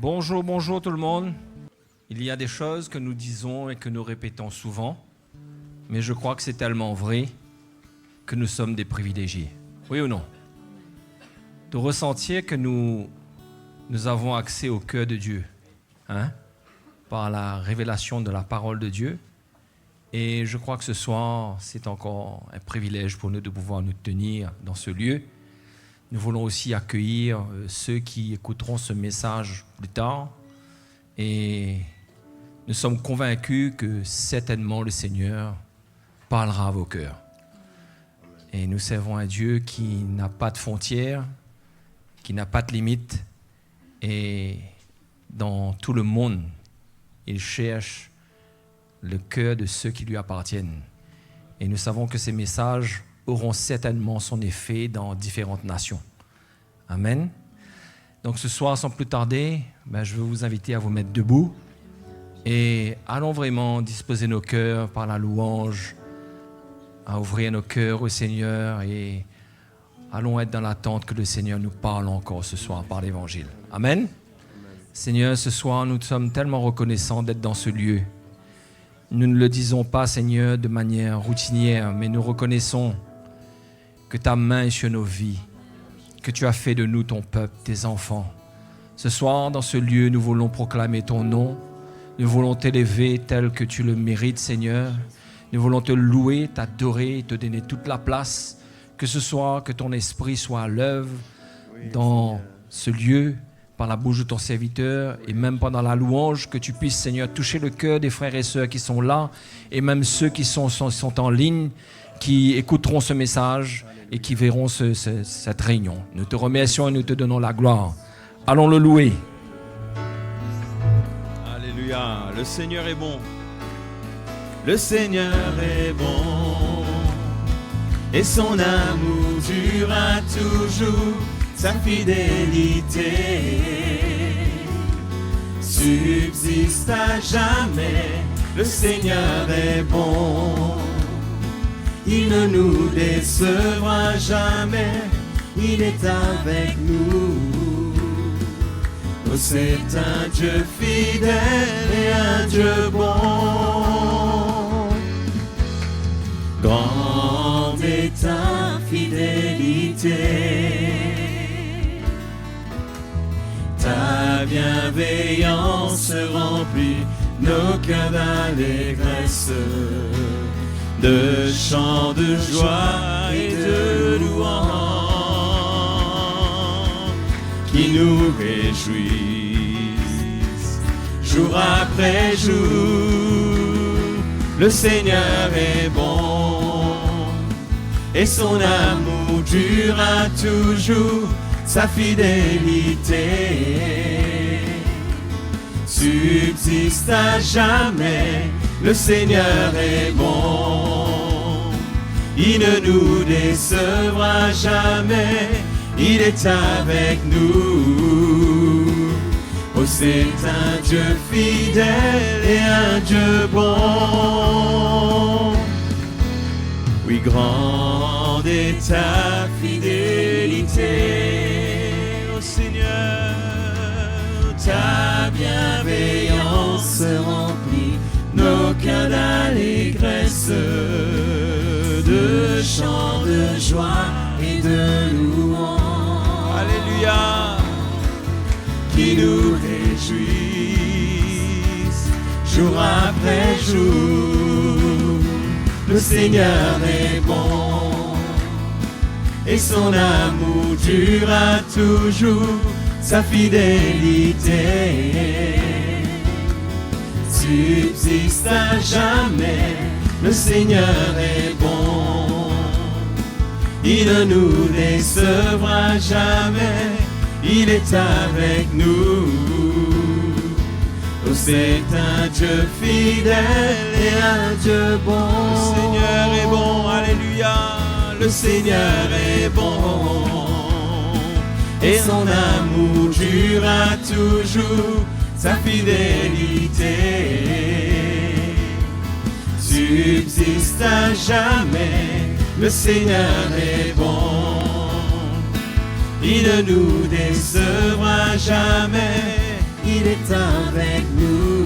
Bonjour, bonjour tout le monde. Il y a des choses que nous disons et que nous répétons souvent, mais je crois que c'est tellement vrai que nous sommes des privilégiés. Oui ou non? De ressentir que nous avons accès au cœur de Dieu, par la révélation de la parole de Dieu. Et je crois que ce soir, c'est encore un privilège pour nous de pouvoir nous tenir dans ce lieu. Nous voulons aussi accueillir ceux qui écouteront ce message plus tard. Et nous sommes convaincus que certainement le Seigneur parlera à vos cœurs. Et nous servons un Dieu qui n'a pas de frontières, qui n'a pas de limites. Et dans tout le monde, il cherche le cœur de ceux qui lui appartiennent. Et nous savons que ces messages auront certainement son effet dans différentes nations. Amen. Donc ce soir, sans plus tarder, je veux vous inviter à vous mettre debout et allons vraiment disposer nos cœurs par la louange, à ouvrir nos cœurs au Seigneur et allons être dans l'attente que le Seigneur nous parle encore ce soir par l'Évangile. Amen. Seigneur, ce soir, nous sommes tellement reconnaissants d'être dans ce lieu. Nous ne le disons pas, Seigneur, de manière routinière, mais nous reconnaissons que ta main est sur nos vies, que tu as fait de nous ton peuple, tes enfants. Ce soir, dans ce lieu, nous voulons proclamer ton nom. Nous voulons t'élever tel que tu le mérites, Seigneur. Nous voulons te louer, t'adorer, te donner toute la place. Que ce soir, que ton esprit soit à l'œuvre dans ce lieu, par la bouche de ton serviteur et même pendant la louange, que tu puisses, Seigneur, toucher le cœur des frères et sœurs qui sont là et même ceux qui sont en ligne, qui écouteront ce message et qui verront cette réunion. Nous te remercions et nous te donnons la gloire. Allons le louer. Alléluia, le Seigneur est bon. Le Seigneur est bon et son amour durera toujours. Sa fidélité subsiste à jamais. Le Seigneur est bon. Il ne nous décevra jamais. Il est avec nous. Oh, c'est un Dieu fidèle et un Dieu bon. Grande est ta fidélité. Ta bienveillance remplit nos cœurs d'allégresse, de chants de joie et de louanges qui nous réjouissent jour après jour. Le Seigneur est bon et son amour durera toujours. Sa fidélité subsiste à jamais. Le Seigneur est bon. Il ne nous décevra jamais. Il est avec nous. Oh, c'est un Dieu fidèle et un Dieu bon. Oui, grande est ta fidélité. Ta bienveillance remplit nos cœurs d'allégresse, de chants de joie et de louanges. Alléluia, qui nous réjouissent jour après jour. Le Seigneur est bon et son amour durera toujours. Sa fidélité subsiste à jamais. Le Seigneur est bon. Il ne nous décevra jamais. Il est avec nous. Oh, c'est un Dieu fidèle et un Dieu bon. Le Seigneur est bon, alléluia. Le Seigneur est bon. Et son amour durera toujours. Sa fidélité subsiste à jamais. Le Seigneur est bon. Il ne nous décevra jamais. Il il est avec nous.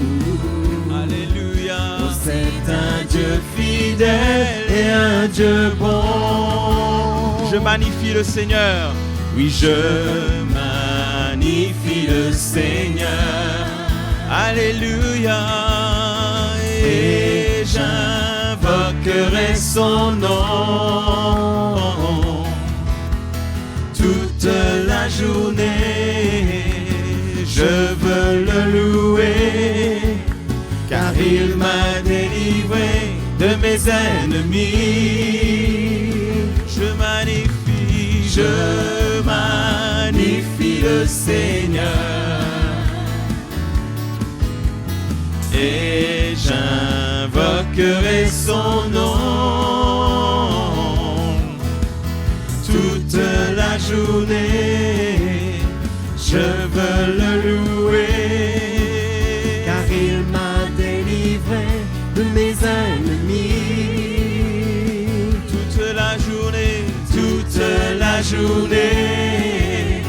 Alléluia. Oh, c'est un Dieu fidèle et un Dieu bon. Je magnifie le Seigneur. Oui, je magnifie le Seigneur. Alléluia. Et j'invoquerai son nom toute la journée. Je veux le louer, car il m'a délivré de mes ennemis. Je magnifie le Seigneur. Et j'invoquerai son nom toute la journée. Je veux le louer, car il m'a délivré de mes ennemis. toute la journée,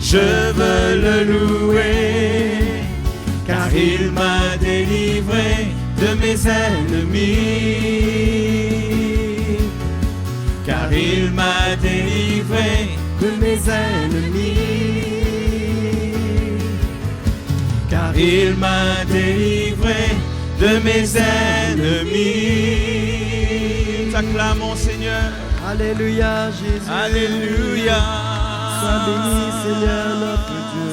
je veux le louer, car il m'a délivré de mes ennemis. Car il m'a délivré de mes ennemis. Car il m'a délivré de mes ennemis. t'acclamons Seigneur. Alléluia Jésus. Alléluia. Sois béni Seigneur notre Dieu.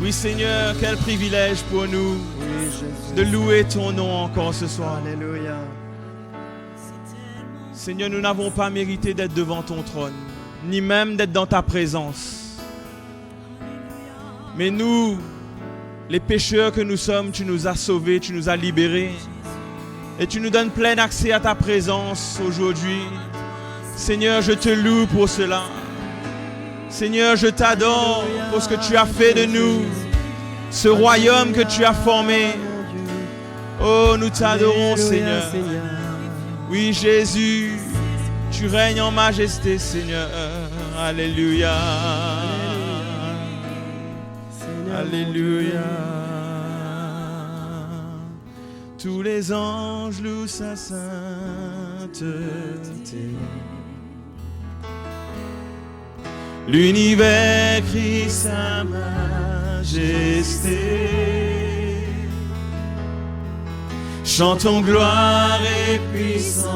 Oui Seigneur, quel privilège pour nous Oui Jésus. de louer ton nom encore ce soir. Alléluia. Seigneur, nous n'avons pas mérité d'être devant ton trône, ni même d'être dans ta présence. Mais nous, les pécheurs que nous sommes, tu nous as sauvés, tu nous as libérés. Et tu nous donnes plein accès à ta présence aujourd'hui. Seigneur, je te loue pour cela. Seigneur, je t'adore pour ce que tu as fait de nous, ce royaume que tu as formé. Oh, nous t'adorons, Seigneur. Oui, Jésus, tu règnes en majesté, Seigneur. Alléluia. Alléluia. Tous les anges louent sa sainteté. L'univers crie sa majesté. Chantons gloire et puissance,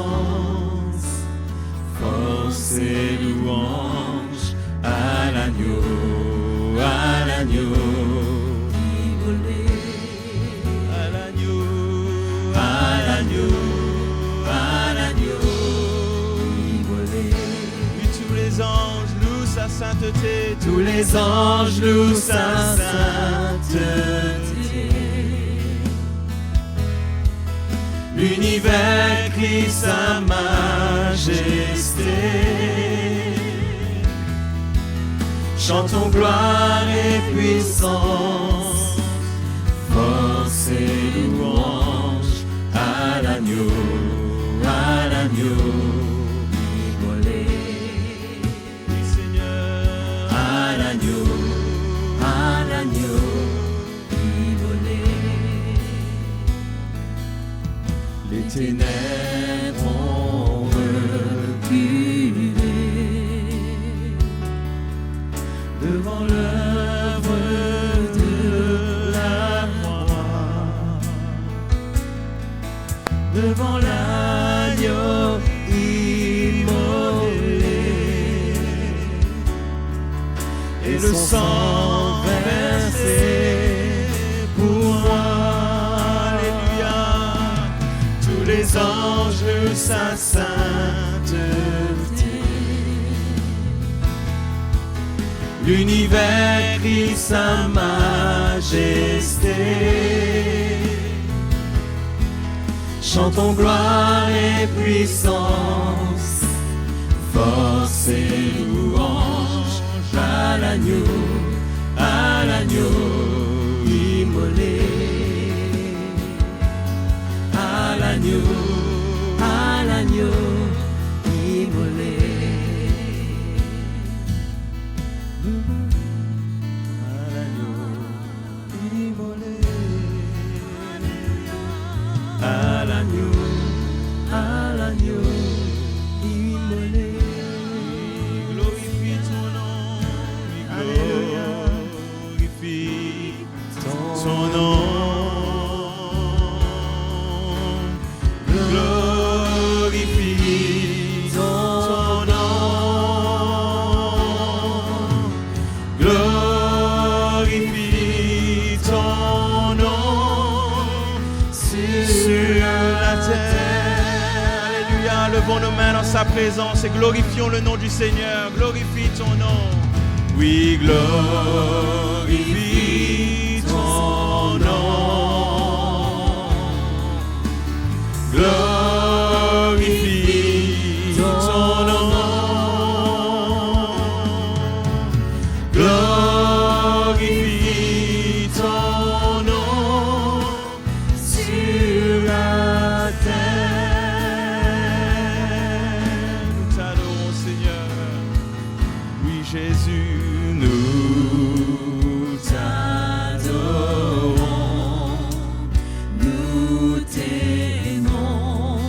force et louange à l'agneau, à l'agneau. Sainteté, tous les anges louent sa sainteté. L'univers crie sa majesté. Chantons gloire et puissance, force et louange à l'agneau, à l'agneau. Les ténèbres ont reculé devant l'œuvre de la croix, devant l'agneau immolé et le sang versé pour moi. Les anges sa sainteté. L'univers crie sa majesté. Chantons gloire et puissance, force et louange à l'agneau immolé. À l'agneau immolé. À levons nos mains dans sa présence et glorifions le nom du Seigneur. Glorifie ton nom. Oui, glorifie ton nom. Glorifie ton nom. Glorifie ton nom sur la terre. Nous t'adorons, Seigneur. Oui, Jésus, nous t'adorons. Nous t'aimons,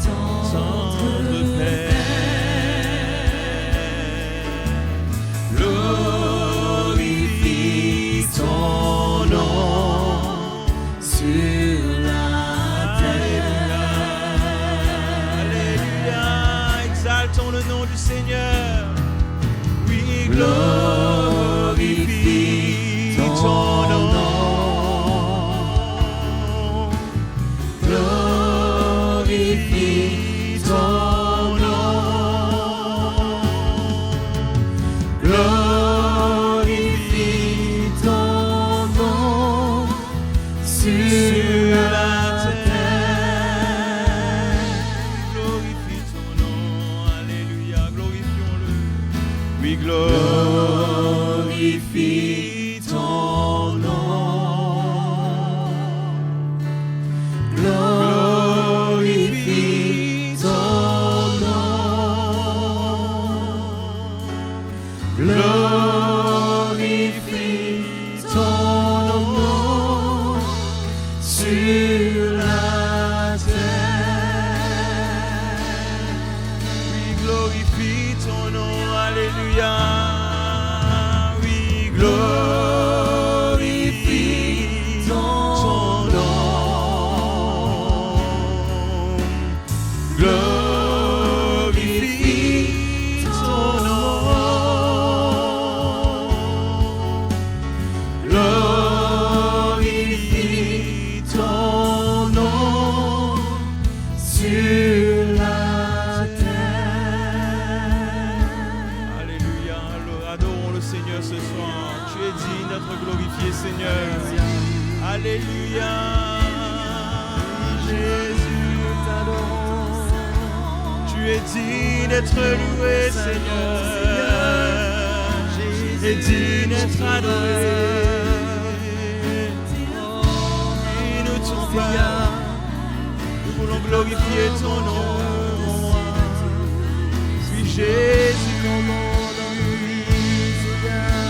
tendre Père. Glorifie ton nom sur la terre. Alléluia. Exaltons le nom du Seigneur. Oui, glorifie ton nom. Glorifie ton nom. Glorifie ton nom sur la terre. Glorifie ton nom. Alléluia. Glorifions-le. Oui, Glorifie ton nom. Glorifie ton nom. Glorifie ton nom sur la terre. Oui, glorifie ton nom. Alléluia. Oui, glorifie ton nom. Glorifie ton nom. Glorifie ton nom sur la terre. Alléluia. Adorons le Seigneur ce soir. Tu es digne d'être glorifié, Seigneur. Alléluia. Jésus, nous t'adorons. Tu es digne d'être loué, Seigneur. Et digne d'être adoré. Oui, nous t'en prions. Nous voulons glorifier ton nom. Suis Jésus.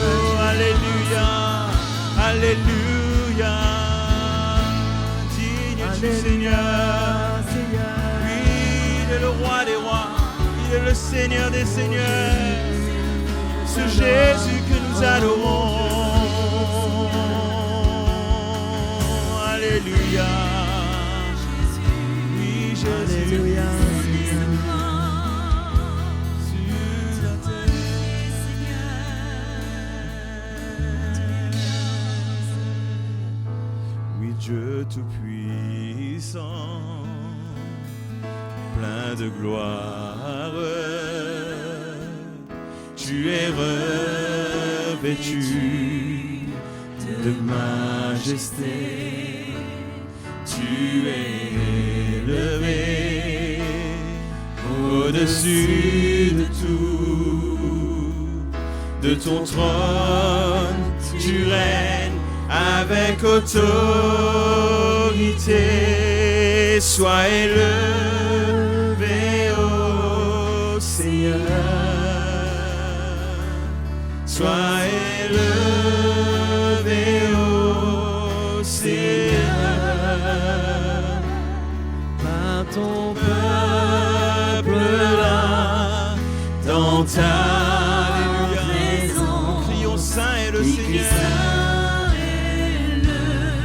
Oh, alléluia. Alléluia. Digne tu, Seigneur. Oui, il est le roi des rois. Il est le Seigneur des seigneurs. Ce Jésus que nous adorons. Alléluia. Oui, Jésus. Alléluia. Sur la terre. Oui, Dieu tout-puissant, plein de gloire, tu es revêtu de majesté, tu es élevé au-dessus de tout. De ton trône, tu règnes avec autorité. Sois élevé, ô Seigneur. Sois élevé, ô Seigneur, Par ton peuple là, dans ta présence. crions saint est le Seigneur.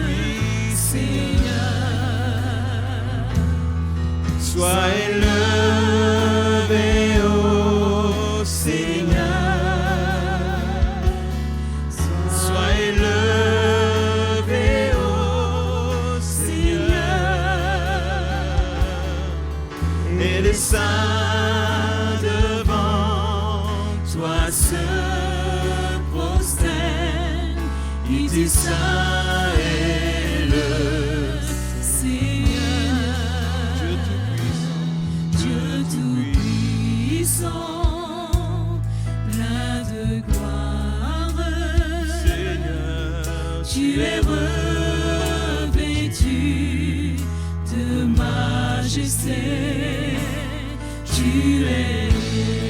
Oui, Seigneur. Sois élevé, ô Seigneur. Sois élevé, ô Seigneur. Et les dit saint est le Seigneur, Dieu tout-puissant, plein de gloire. Seigneur, Tu es revêtu de majesté, tu es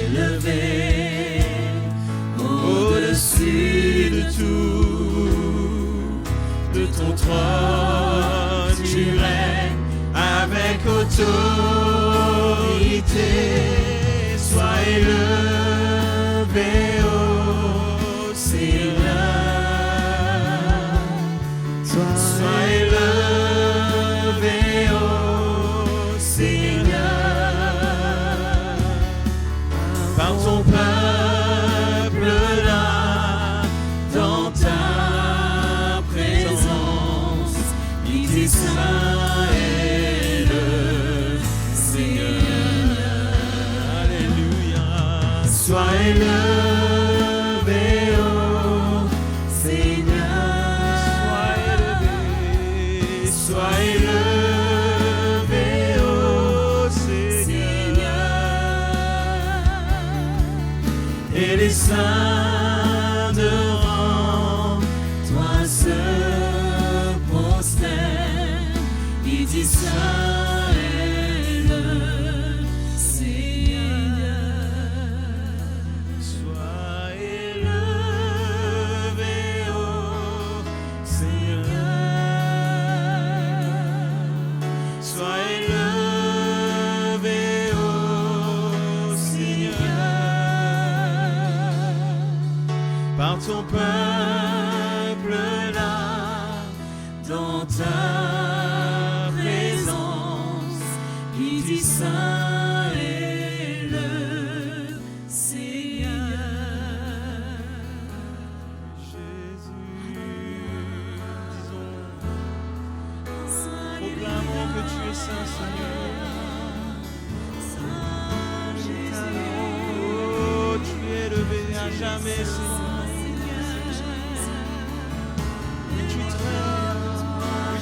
élevé au-dessus de tout. De ton trône, tu règnes avec autorité. Sois élevé, ô Seigneur. Sois élevé, ô Seigneur, par ton peuple là, dans ta présence. Il dit saint est le Seigneur. alléluia. Sois élevé, ô Seigneur. Sois élevé, ô Seigneur. Et les saints devant toi se prosternent. Il dit saint est le Seigneur. Sois élevé, ô Seigneur. Sois élevé, ô Seigneur, par ton peuple là, dans ta présence. Il dit saint est le Seigneur. Jésus, disons, proclamons que tu es saint, Seigneur. Oh, tu es élevé à jamais, Seigneur. Et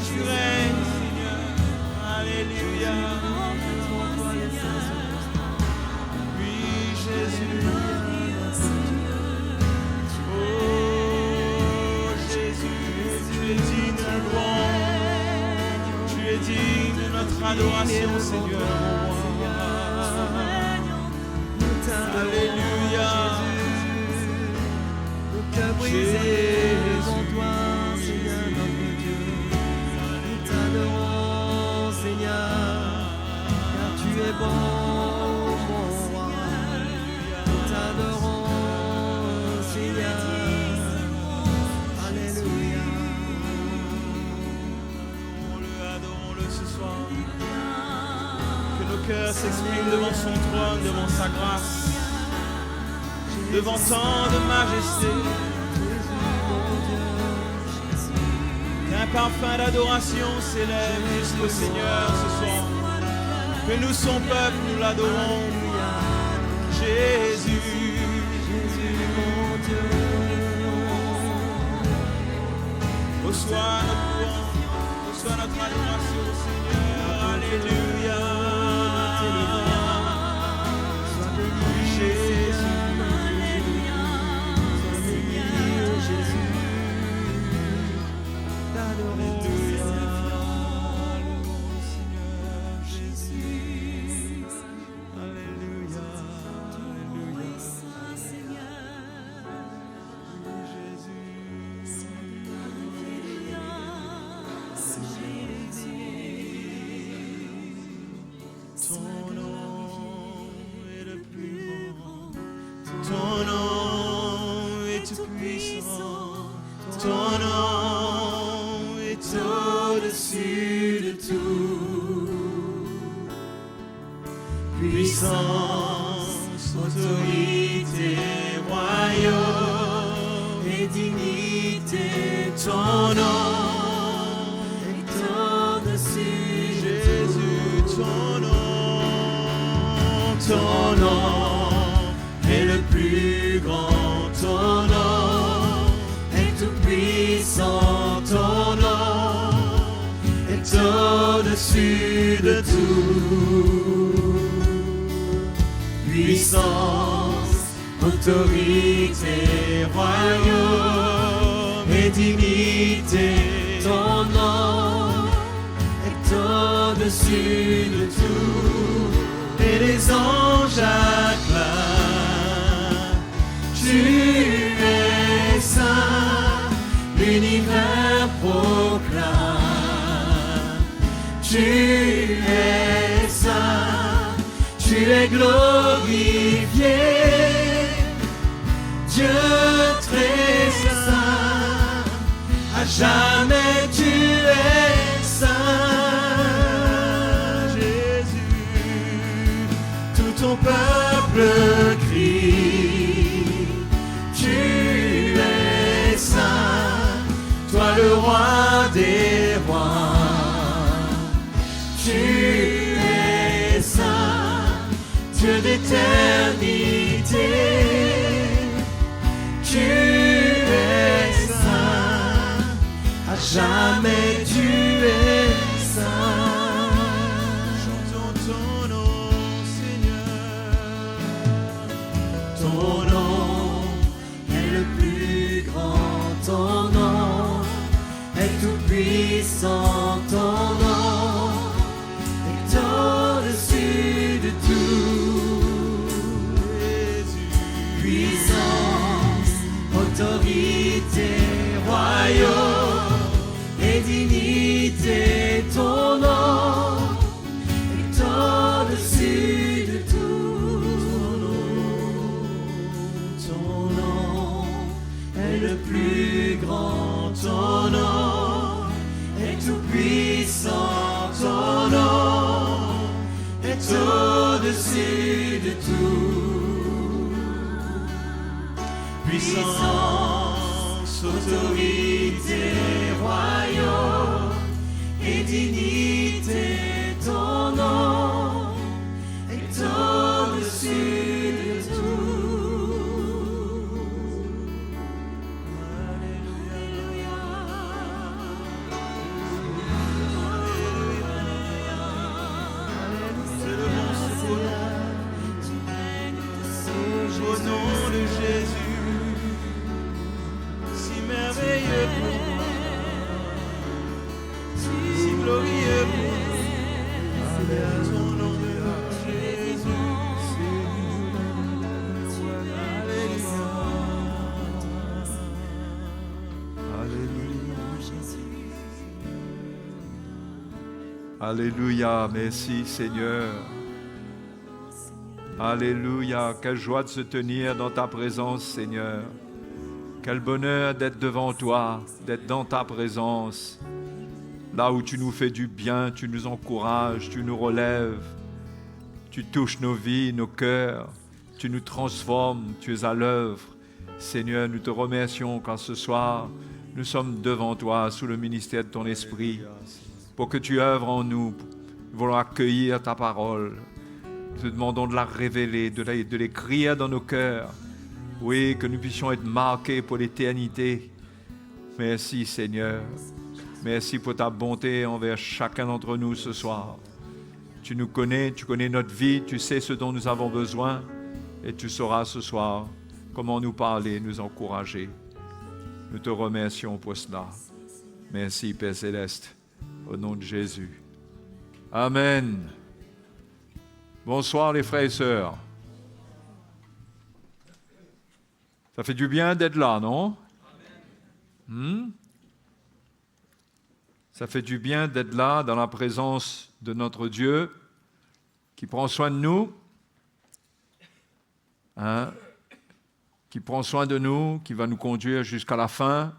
tu règnes, Seigneur. Alléluia. Oui, Jésus. Oh, Jésus, tu es digne de louange. Tu es digne de notre adoration, Seigneur. Alléluia. Jésus, toi, Seigneur notre Dieu, nous t'adorons, Seigneur, car tu es bon, mon roi. Nous t'adorons, Seigneur. Alléluia. Adorons-le ce soir. Que nos cœurs s'expriment devant son trône, devant sa grâce, devant tant de majesté. Qu'un parfum d'adoration s'élève jusqu'au Seigneur ce soir. Que nous, son peuple, nous l'adorons. Jésus, Jésus, mon Dieu. Reçois notre louange, reçois notre adoration, Seigneur. Alléluia. Sois béni, Jésus. Puissance, autorité, royaume et dignité, ton nom est au-dessus. Jésus, ton nom est le plus grand, ton nom est tout puissant. au-dessus de tout. Puissance, autorité, royaume et dignité, ton nom est au-dessus de tout. Et les anges acclament, tu es saint, l'univers proclame, tu es saint, tu es glorifié, Dieu très saint, à jamais tu es saint, Jésus, tout ton peuple crie, tu es saint, toi le roi des rois, tu es saint, Dieu d'éternité, tu es saint, à jamais tu es saint. Chantons ton nom, Seigneur. Ton nom est le plus grand, ton nom est tout puissant, ton nom est au-dessus de tout. Puissance, autorité, royaume et dignité, ton nom est au-dessus de tout. Ton nom est le plus grand, ton nom est tout puissant, ton nom est au-dessus de tout. Puissance, autorité, royaume et dignité, ton nom est au-dessus de tout. Alléluia. C'est le bon secours. Au nom de Jésus, si merveilleux pour moi, si glorieux pour moi, à ton nom de Jésus, Alléluia. Alléluia, merci Seigneur. Alléluia, quelle joie de se tenir dans ta présence, Seigneur. Quel bonheur d'être devant toi, d'être dans ta présence. Là où tu nous fais du bien, tu nous encourages, tu nous relèves. Tu touches nos vies, nos cœurs. Tu nous transformes, tu es à l'œuvre. Seigneur, nous te remercions car ce soir, nous sommes devant toi sous le ministère de ton Esprit pour que tu œuvres en nous. Nous voulons accueillir ta parole. Nous te demandons de la révéler, de l'écrire dans nos cœurs. Oui, que nous puissions être marqués pour l'éternité. Merci Seigneur. Merci pour ta bonté envers chacun d'entre nous ce soir. Tu nous connais, tu connais notre vie, tu sais ce dont nous avons besoin et tu sauras ce soir comment nous parler, nous encourager. Nous te remercions pour cela. Merci Père Céleste, au nom de Jésus. Amen. Bonsoir les frères et sœurs. Ça fait du bien d'être là, non? Ça fait du bien d'être là dans la présence de notre Dieu qui prend soin de nous, qui prend soin de nous, qui va nous conduire jusqu'à la fin,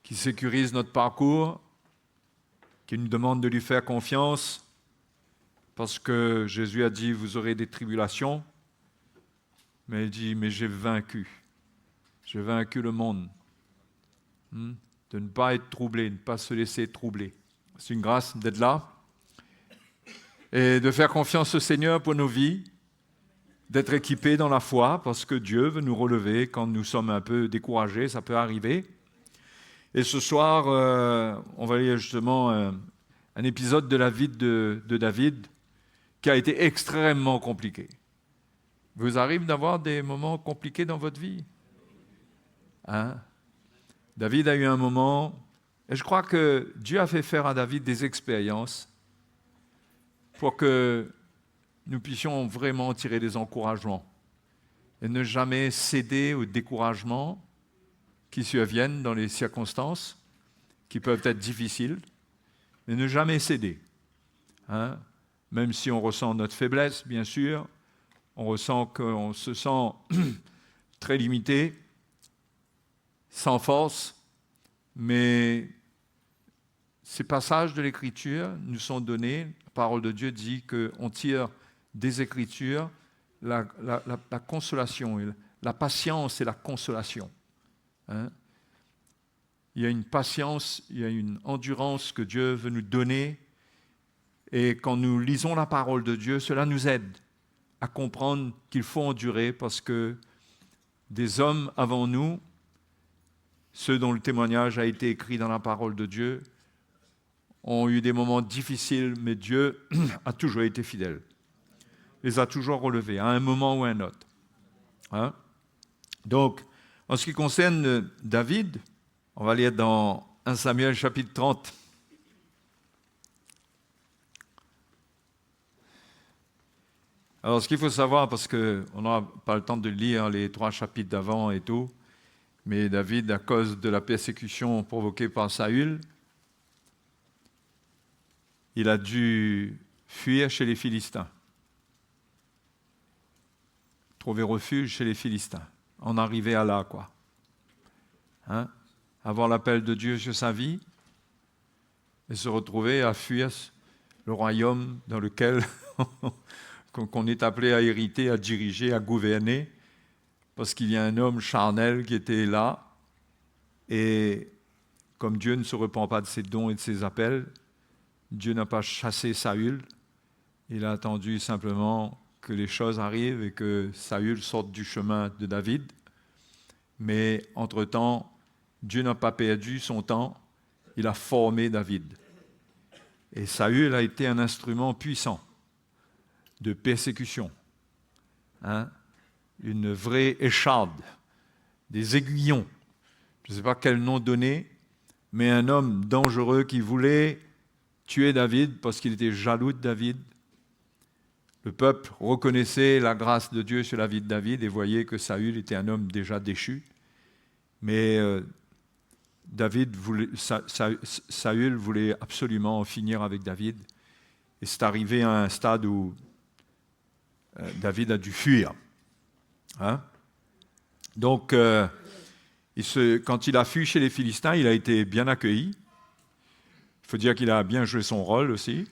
qui sécurise notre parcours, qui nous demande de lui faire confiance. Parce que Jésus a dit, vous aurez des tribulations. Mais il dit, mais j'ai vaincu. J'ai vaincu le monde. De ne pas être troublé, de ne pas se laisser troubler. C'est une grâce d'être là. Et de faire confiance au Seigneur pour nos vies. D'être équipés dans la foi, parce que Dieu veut nous relever quand nous sommes un peu découragés, ça peut arriver. Et ce soir, on va lire justement un épisode de la vie de David qui a été extrêmement compliqué. Vous arrive d'avoir des moments compliqués dans votre vie? Hein? David a eu un moment, et je crois que Dieu a fait faire à David des expériences pour que nous puissions vraiment tirer des encouragements et ne jamais céder au découragement qui surviennent dans les circonstances qui peuvent être difficiles, mais ne jamais céder. Hein? Même si on ressent notre faiblesse, bien sûr, on ressent qu'on se sent très limité, sans force, mais ces passages de l'Écriture nous sont donnés. La parole de Dieu dit qu'on tire des Écritures la consolation, la patience et la consolation. Hein? Il y a une patience, il y a une endurance que Dieu veut nous donner. Et quand nous lisons la parole de Dieu, cela nous aide à comprendre qu'il faut endurer parce que des hommes avant nous, ceux dont le témoignage a été écrit dans la parole de Dieu, ont eu des moments difficiles, mais Dieu a toujours été fidèle. Les a toujours relevés, à un moment ou à un autre. Hein? Donc, en ce qui concerne David, on va lire dans 1 Samuel chapitre 30. Alors, ce qu'il faut savoir, parce qu'on n'aura pas le temps de lire les 3 chapitres d'avant et tout, mais David, à cause de la persécution provoquée par Saül, il a dû fuir chez les Philistins, trouver refuge chez les Philistins, en arriver à là, quoi. Hein? Avoir l'appel de Dieu sur sa vie et se retrouver à fuir le royaume dans lequel qu'on est appelé à hériter, à diriger, à gouverner, parce qu'il y a un homme charnel qui était là, et comme Dieu ne se repent pas de ses dons et de ses appels, Dieu n'a pas chassé Saül, il a attendu simplement que les choses arrivent et que Saül sorte du chemin de David, mais entre-temps, Dieu n'a pas perdu son temps, il a formé David. Et Saül a été un instrument puissant de persécution, hein? Une vraie écharde, des aiguillons, je ne sais pas quel nom donner, mais un homme dangereux qui voulait tuer David parce qu'il était jaloux de David. Le peuple reconnaissait la grâce de Dieu sur la vie de David et voyait que Saül était un homme déjà déchu, mais Saül voulait absolument en finir avec David, et c'est arrivé à un stade où David a dû fuir. Hein? Donc, quand il a fui chez les Philistins, il a été bien accueilli. Il faut dire qu'il a bien joué son rôle aussi.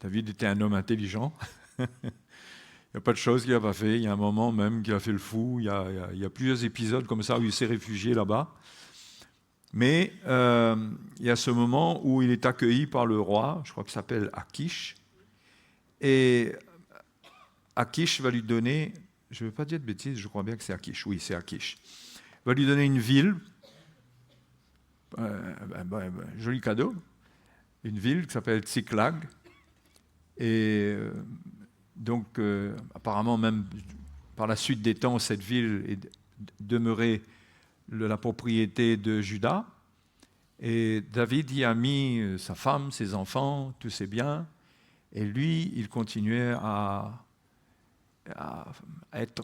David était un homme intelligent. Il n'y a pas de choses qu'il n'a pas fait. Il y a un moment même qu'il a fait le fou. Il y a plusieurs épisodes comme ça où il s'est réfugié là-bas. Mais il y a ce moment où il est accueilli par le roi, je crois qu'il s'appelle Akish. Et Akish va lui donner, je ne veux pas dire de bêtises, je crois bien que c'est Akish. Oui, c'est Akish. Il va lui donner une ville, joli cadeau, une ville qui s'appelle Tsiklag. Et donc, apparemment, même par la suite des temps, cette ville est demeurée la propriété de Juda. Et David y a mis sa femme, ses enfants, tous ses biens. Et lui, il continuait à être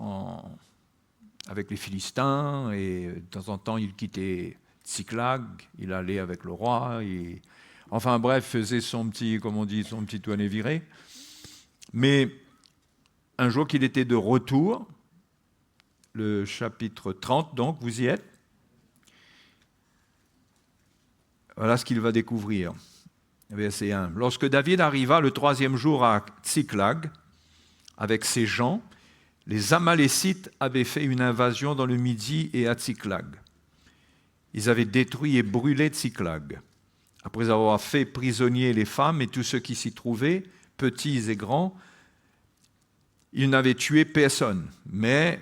avec les Philistins. Et de temps en temps, il quittait Tsiklag. Il allait avec le roi. Enfin bref, faisait son petit, comme on dit, son petit tourné viré. Mais un jour qu'il était de retour, le chapitre 30, donc, vous y êtes. Voilà ce qu'il va découvrir. Verset 1. Lorsque David arriva le 3e jour à Tsiklag, avec ses gens, les Amalécites avaient fait une invasion dans le Midi et à Tsiklag. Ils avaient détruit et brûlé Tsiklag. Après avoir fait prisonniers les femmes et tous ceux qui s'y trouvaient, petits et grands, ils n'avaient tué personne, mais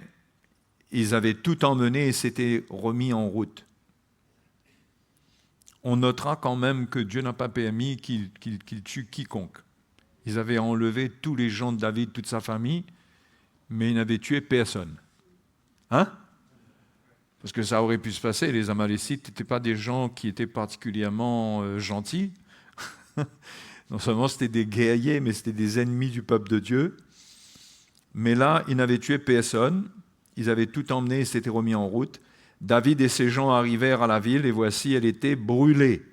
ils avaient tout emmené et s'étaient remis en route. on notera quand même que Dieu n'a pas permis qu'il tue quiconque. Ils avaient enlevé tous les gens de David, toute sa famille, mais ils n'avaient tué personne. Hein? Parce que ça aurait pu se passer, les Amalécites n'étaient pas des gens qui étaient particulièrement gentils. Non seulement c'était des guerriers, mais c'était des ennemis du peuple de Dieu. Mais là, ils n'avaient tué personne, ils avaient tout emmené et s'étaient remis en route. David et ses gens arrivèrent à la ville et voici, elle était brûlée.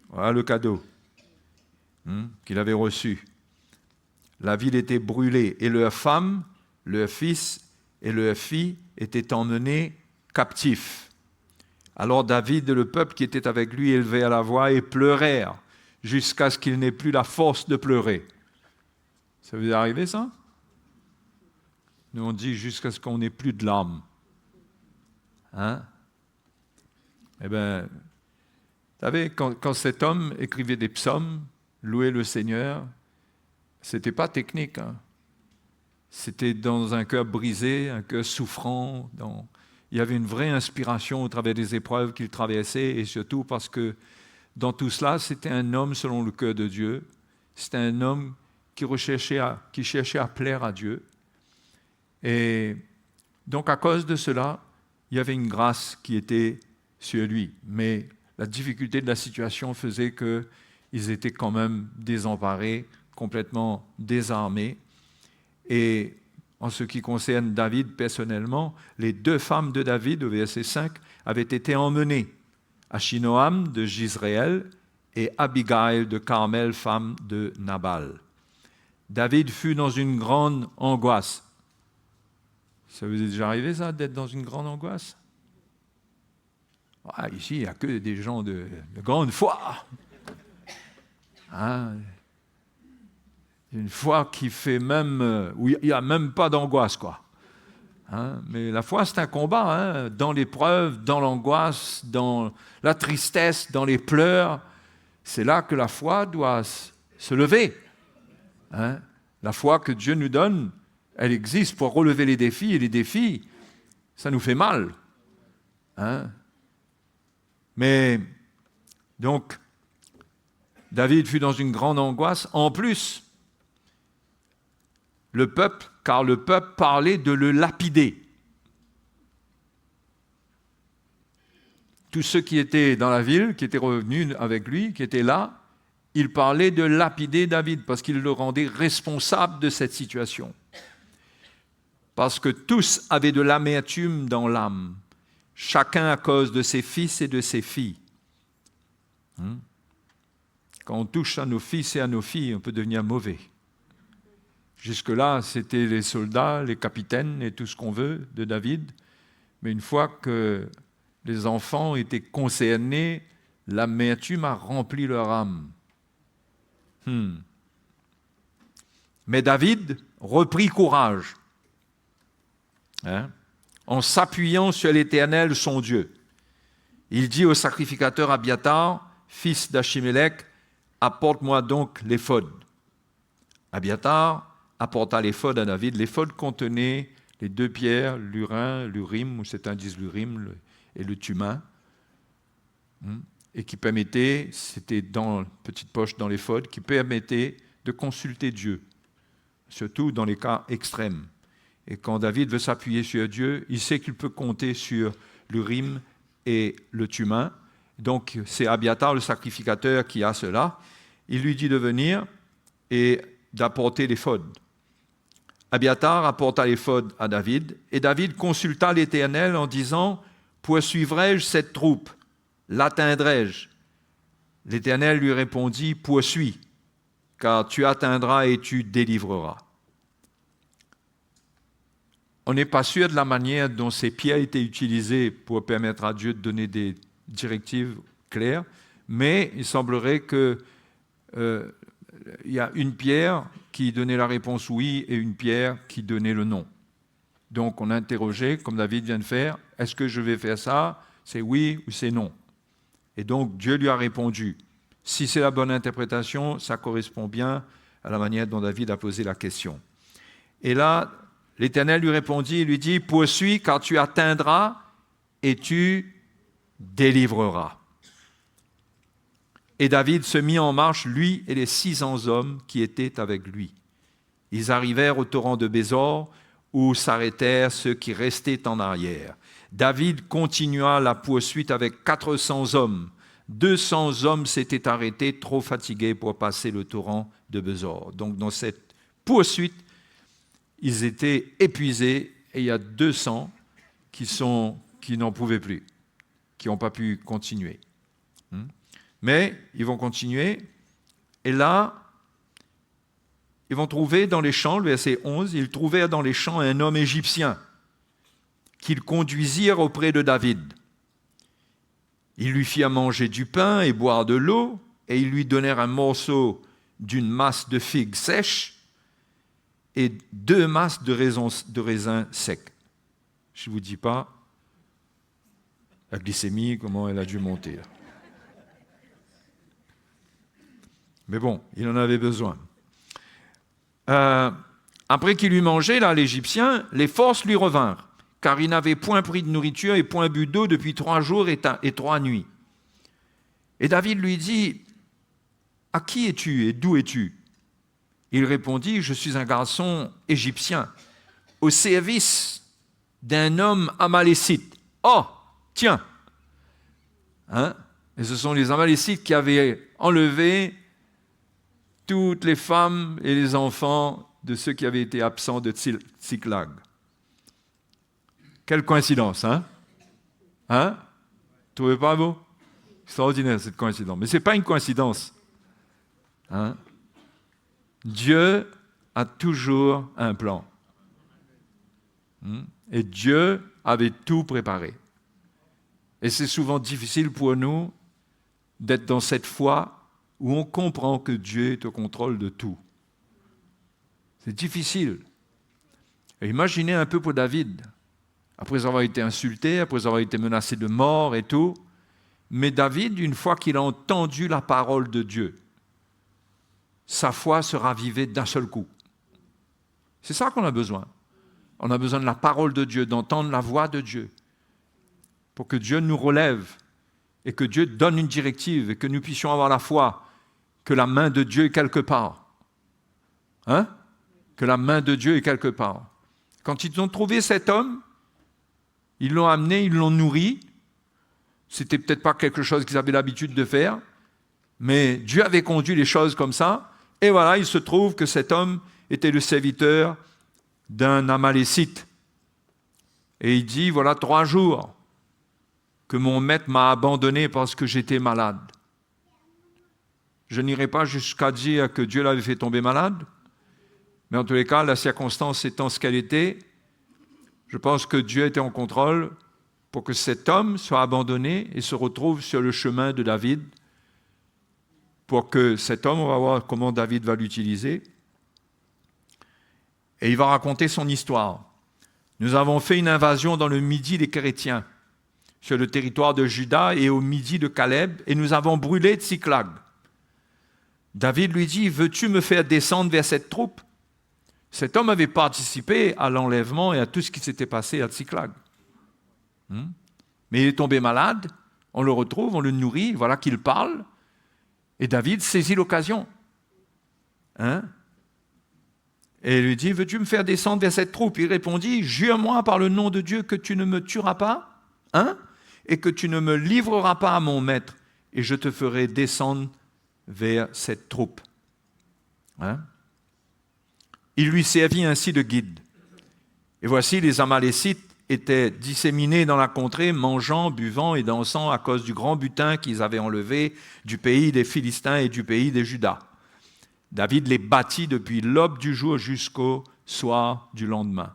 Voilà le cadeau qu'il avait reçu. La ville était brûlée et leurs femmes, leurs fils et leurs filles étaient emmenés captifs. Alors David et le peuple qui était avec lui élevèrent la voix et pleurèrent jusqu'à ce qu'il n'ait plus la force de pleurer. Ça vous est arrivé ça? Nous on dit jusqu'à ce qu'on n'ait plus de larmes. Hein? Eh bien, vous savez, quand cet homme écrivait des psaumes, louait le Seigneur, c'était pas technique. Hein? C'était dans un cœur brisé, un cœur souffrant. Il y avait une vraie inspiration au travers des épreuves qu'il traversait, et surtout parce que dans tout cela, c'était un homme selon le cœur de Dieu. C'était un homme qui cherchait à plaire à Dieu. Et donc, à cause de cela, il y avait une grâce qui était sur lui. Mais la difficulté de la situation faisait qu'ils étaient quand même désemparés, complètement désarmés. Et en ce qui concerne David personnellement, les 2 femmes de David, au verset 5, avaient été emmenées. Achinoam de Jizréel et Abigail de Carmel, femme de Nabal. David fut dans une grande angoisse. Ça vous est déjà arrivé, ça, d'être dans une grande angoisse? Ici, il n'y a que des gens de grande foi. Hein? Une foi qui fait même... où il n'y a même pas d'angoisse, quoi. Hein? Mais la foi, c'est un combat. Hein? Dans l'épreuve, dans l'angoisse, dans la tristesse, dans les pleurs, c'est là que la foi doit se lever. Hein? La foi que Dieu nous donne, elle existe pour relever les défis, et les défis, ça nous fait mal. Hein? Mais, donc, David fut dans une grande angoisse. En plus, car le peuple parlait de le lapider. Tous ceux qui étaient dans la ville, qui étaient revenus avec lui, qui étaient là, ils parlaient de lapider David, parce qu'ils le rendaient responsable de cette situation. Parce que tous avaient de l'amertume dans l'âme, chacun à cause de ses fils et de ses filles. Quand on touche à nos fils et à nos filles, on peut devenir mauvais. Jusque-là, c'était les soldats, les capitaines et tout ce qu'on veut de David. Mais une fois que les enfants étaient concernés, l'amertume a rempli leur âme. Mais David reprit courage. En s'appuyant sur l'Éternel, son Dieu. Il dit au sacrificateur Abiatar, fils d'Achimélec, « Apporte-moi donc l'éphod. » Abiatar apporta l'éphod à David. L'éphod contenait les 2 pierres, l'Urim, ou certains disent l'Urim, et le Thummim, et qui permettait, c'était dans une petite poche dans l'éphod, qui permettait de consulter Dieu, surtout dans les cas extrêmes. Et quand David veut s'appuyer sur Dieu, il sait qu'il peut compter sur l'Urim et le Thummim. Donc, c'est Abiatar, le sacrificateur, qui a cela. Il lui dit de venir et d'apporter l'éphod. Abiatar apporta l'éphod à David, et David consulta l'Éternel en disant « Poursuivrai-je cette troupe? L'atteindrai-je » L'Éternel lui répondit « Poursuis, car tu atteindras et tu délivreras. » On n'est pas sûr de la manière dont ces pierres étaient utilisées pour permettre à Dieu de donner des directives claires, mais il semblerait qu'il y a une pierre qui donnait la réponse oui et une pierre qui donnait le non. Donc on a interrogé, comme David vient de faire, est-ce que je vais faire ça? C'est oui ou c'est non? Et donc Dieu lui a répondu. Si c'est la bonne interprétation, ça correspond bien à la manière dont David a posé la question. Et là, l'Éternel lui répondit, il lui dit, poursuis car tu atteindras et tu délivreras. Et David se mit en marche, lui et les 600 hommes qui étaient avec lui. Ils arrivèrent au torrent de Bésor, où s'arrêtèrent ceux qui restaient en arrière. David continua la poursuite avec 400 hommes. 200 hommes s'étaient arrêtés, trop fatigués pour passer le torrent de Bésor. Donc dans cette poursuite, ils étaient épuisés et il y a 200 qui n'en pouvaient plus, qui n'ont pas pu continuer. Mais ils vont continuer et là, ils vont trouver dans les champs, le verset 11, ils trouvèrent dans les champs un homme égyptien qu'ils conduisirent auprès de David. Ils lui firent manger du pain et boire de l'eau, et ils lui donnèrent un morceau d'une masse de figues sèches et 2 masses de raisins secs. Je ne vous dis pas la glycémie, comment elle a dû monter. Mais bon, il en avait besoin. Après qu'il eut mangé, là, l'Égyptien, les forces lui revinrent, car il n'avait point pris de nourriture et point bu d'eau depuis 3 jours et 3 nuits. Et David lui dit, « À qui es-tu et d'où es-tu » Il répondit, « Je suis un garçon égyptien, au service d'un homme amalécite. » Oh, tiens, Et ce sont les Amalécites qui avaient enlevé toutes les femmes et les enfants de ceux qui avaient été absents de Tsiklag. Quelle coïncidence, hein? Vous ne trouvez pas beau? Extraordinaire cette coïncidence. Mais ce n'est pas une coïncidence. Dieu a toujours un plan. Et Dieu avait tout préparé. Et c'est souvent difficile pour nous d'être dans cette foi où on comprend que Dieu est au contrôle de tout. C'est difficile. Et imaginez un peu pour David, après avoir été insulté, après avoir été menacé de mort et tout, mais David, une fois qu'il a entendu la parole de Dieu, sa foi se ravivait d'un seul coup. C'est ça qu'on a besoin. On a besoin de la parole de Dieu, d'entendre la voix de Dieu, pour que Dieu nous relève et que Dieu donne une directive et que nous puissions avoir la foi que la main de Dieu est quelque part. Que la main de Dieu est quelque part. Quand ils ont trouvé cet homme, ils l'ont amené, ils l'ont nourri. C'était peut-être pas quelque chose qu'ils avaient l'habitude de faire, mais Dieu avait conduit les choses comme ça. Et voilà, il se trouve que cet homme était le serviteur d'un Amalécite. Et il dit, voilà 3 jours que mon maître m'a abandonné parce que j'étais malade. Je n'irai pas jusqu'à dire que Dieu l'avait fait tomber malade, mais en tous les cas, la circonstance étant ce qu'elle était, je pense que Dieu était en contrôle pour que cet homme soit abandonné et se retrouve sur le chemin de David, pour que cet homme, on va voir comment David va l'utiliser, et il va raconter son histoire. Nous avons fait une invasion dans le midi des Chrétiens, sur le territoire de Juda et au midi de Caleb, et nous avons brûlé Tsiklag. David lui dit, « Veux-tu me faire descendre vers cette troupe ?» Cet homme avait participé à l'enlèvement et à tout ce qui s'était passé à Tsiklag. Mais il est tombé malade, on le retrouve, on le nourrit, voilà qu'il parle, et David saisit l'occasion. Et il lui dit, « Veux-tu me faire descendre vers cette troupe ?» Il répondit, « Jure-moi par le nom de Dieu que tu ne me tueras pas, et que tu ne me livreras pas à mon maître, et je te ferai descendre vers cette troupe. » Il lui servit ainsi de guide. Et voici, les Amalécites étaient disséminés dans la contrée, mangeant, buvant et dansant à cause du grand butin qu'ils avaient enlevé du pays des Philistins et du pays des Judas. David les battit depuis l'aube du jour jusqu'au soir du lendemain.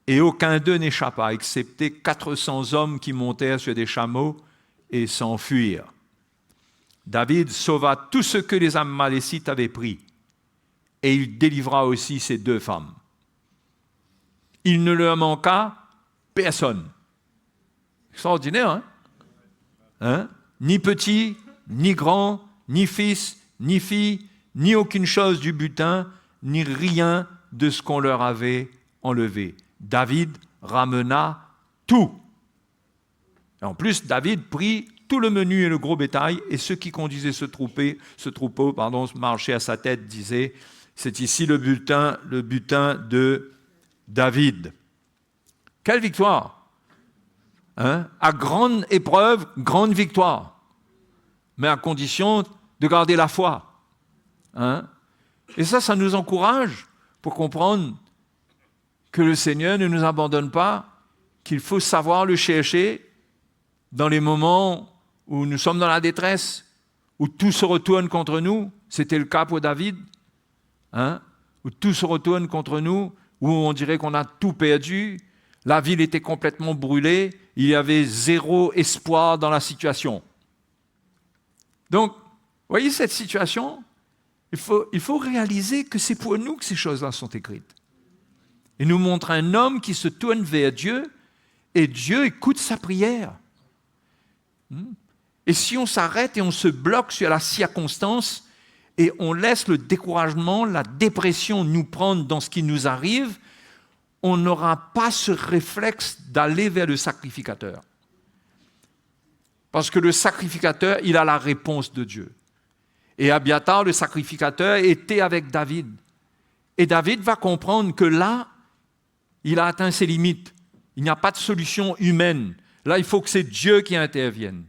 Et aucun d'eux n'échappa, excepté 400 hommes qui montèrent sur des chameaux et s'enfuirent. David sauva tout ce que les Amalécites avaient pris, et il délivra aussi ses 2 femmes. Il ne leur manqua personne. Extraordinaire, Ni petit, ni grand, ni fils, ni fille, ni aucune chose du butin, ni rien de ce qu'on leur avait enlevé. David ramena tout. Et en plus, David prit tout le menu et le gros bétail, et ceux qui conduisaient ce troupeau, marchaient à sa tête, disaient, c'est ici le butin de David. Quelle victoire, hein? À grande épreuve, grande victoire, mais à condition de garder la foi. Hein? Et ça nous encourage pour comprendre que le Seigneur ne nous abandonne pas, qu'il faut savoir le chercher dans les moments où nous sommes dans la détresse, où tout se retourne contre nous. C'était le cas pour David, hein? Où tout se retourne contre nous, où on dirait qu'on a tout perdu, la ville était complètement brûlée, il y avait zéro espoir dans la situation. Donc, vous voyez cette situation, il faut réaliser que c'est pour nous que ces choses-là sont écrites. Il nous montre un homme qui se tourne vers Dieu, et Dieu écoute sa prière. Et si on s'arrête et on se bloque sur la circonstance et on laisse le découragement, la dépression nous prendre dans ce qui nous arrive, on n'aura pas ce réflexe d'aller vers le sacrificateur. Parce que le sacrificateur, il a la réponse de Dieu. Et Abiathar, le sacrificateur, était avec David. Et David va comprendre que là, il a atteint ses limites. Il n'y a pas de solution humaine. Là, il faut que c'est Dieu qui intervienne.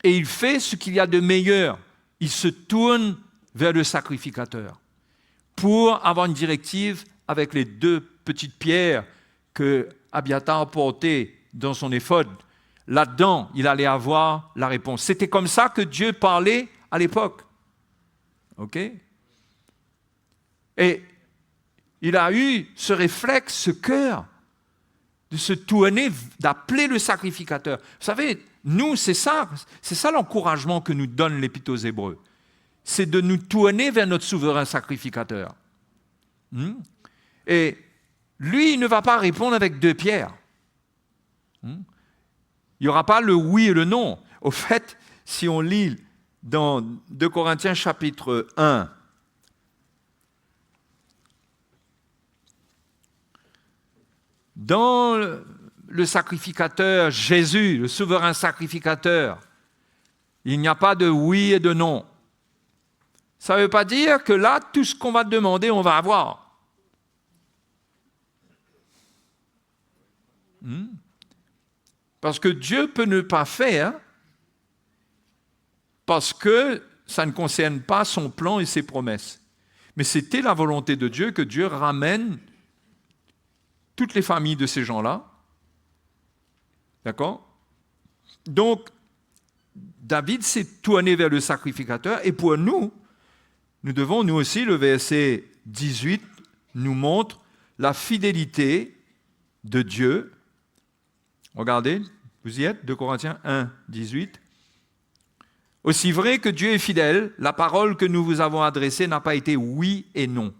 Et il fait ce qu'il y a de meilleur. Il se tourne vers le sacrificateur pour avoir une directive avec les 2 petites pierres que Abiathar portait dans son éphod. Là-dedans, il allait avoir la réponse. C'était comme ça que Dieu parlait à l'époque. OK? Et il a eu ce réflexe, ce cœur, de se tourner, d'appeler le sacrificateur. Vous savez, nous, c'est ça l'encouragement que nous donne l'Épître aux Hébreux. C'est de nous tourner vers notre souverain sacrificateur. Et lui, il ne va pas répondre avec 2 pierres. Il n'y aura pas le oui et le non. Au fait, si on lit dans 2 Corinthiens chapitre 1, dans le sacrificateur Jésus, le souverain sacrificateur, il n'y a pas de oui et de non. Ça ne veut pas dire que là, tout ce qu'on va te demander, on va avoir. Parce que Dieu peut ne pas faire, parce que ça ne concerne pas son plan et ses promesses. Mais c'était la volonté de Dieu que Dieu ramène toutes les familles de ces gens-là. D'accord? Donc, David s'est tourné vers le sacrificateur, et pour nous, nous devons, nous aussi, le verset 18 nous montre la fidélité de Dieu. Regardez, vous y êtes, 2 Corinthiens 1, 18. Aussi vrai que Dieu est fidèle, la parole que nous vous avons adressée n'a pas été oui et non.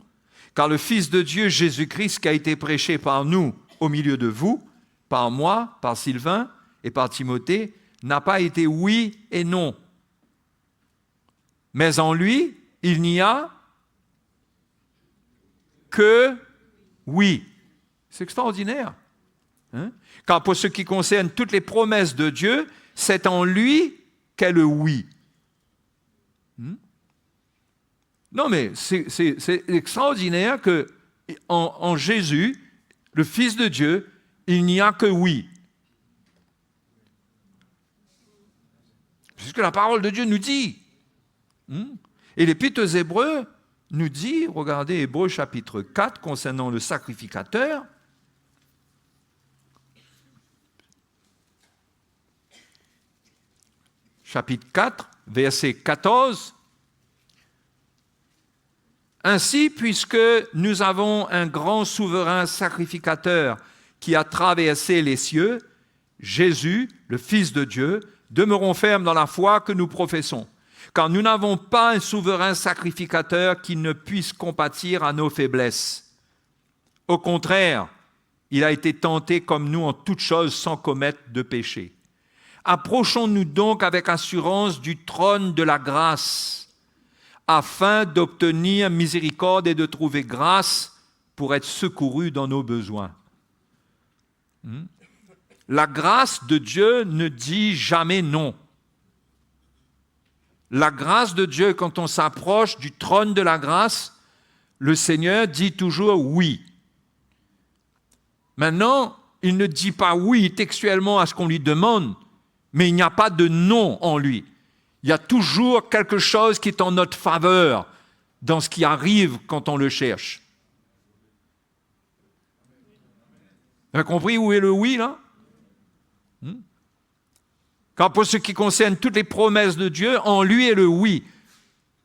Car le Fils de Dieu, Jésus-Christ, qui a été prêché par nous au milieu de vous, par moi, par Sylvain et par Timothée, n'a pas été oui et non. Mais en lui, il n'y a que oui. C'est extraordinaire. Hein? Car pour ce qui concerne toutes les promesses de Dieu, c'est en lui qu'est le oui. Non, mais c'est extraordinaire qu'en Jésus, le Fils de Dieu, il n'y a que oui. C'est ce que la parole de Dieu nous dit. Et l'Épître aux Hébreux nous dit, regardez Hébreux chapitre 4, concernant le sacrificateur, chapitre 4, verset 14, ainsi, puisque nous avons un grand souverain sacrificateur qui a traversé les cieux, Jésus, le Fils de Dieu, demeurons fermes dans la foi que nous professons. Car nous n'avons pas un souverain sacrificateur qui ne puisse compatir à nos faiblesses. Au contraire, il a été tenté comme nous en toutes choses sans commettre de péché. Approchons-nous donc avec assurance du trône de la grâce, afin d'obtenir miséricorde et de trouver grâce pour être secourus dans nos besoins. La grâce de Dieu ne dit jamais non. La grâce de Dieu, quand on s'approche du trône de la grâce, le Seigneur dit toujours oui. Maintenant, il ne dit pas oui textuellement à ce qu'on lui demande, mais il n'y a pas de non en lui. Il y a toujours quelque chose qui est en notre faveur dans ce qui arrive quand on le cherche. Vous avez compris où est le oui, là? Car pour ce qui concerne toutes les promesses de Dieu, en lui est le oui.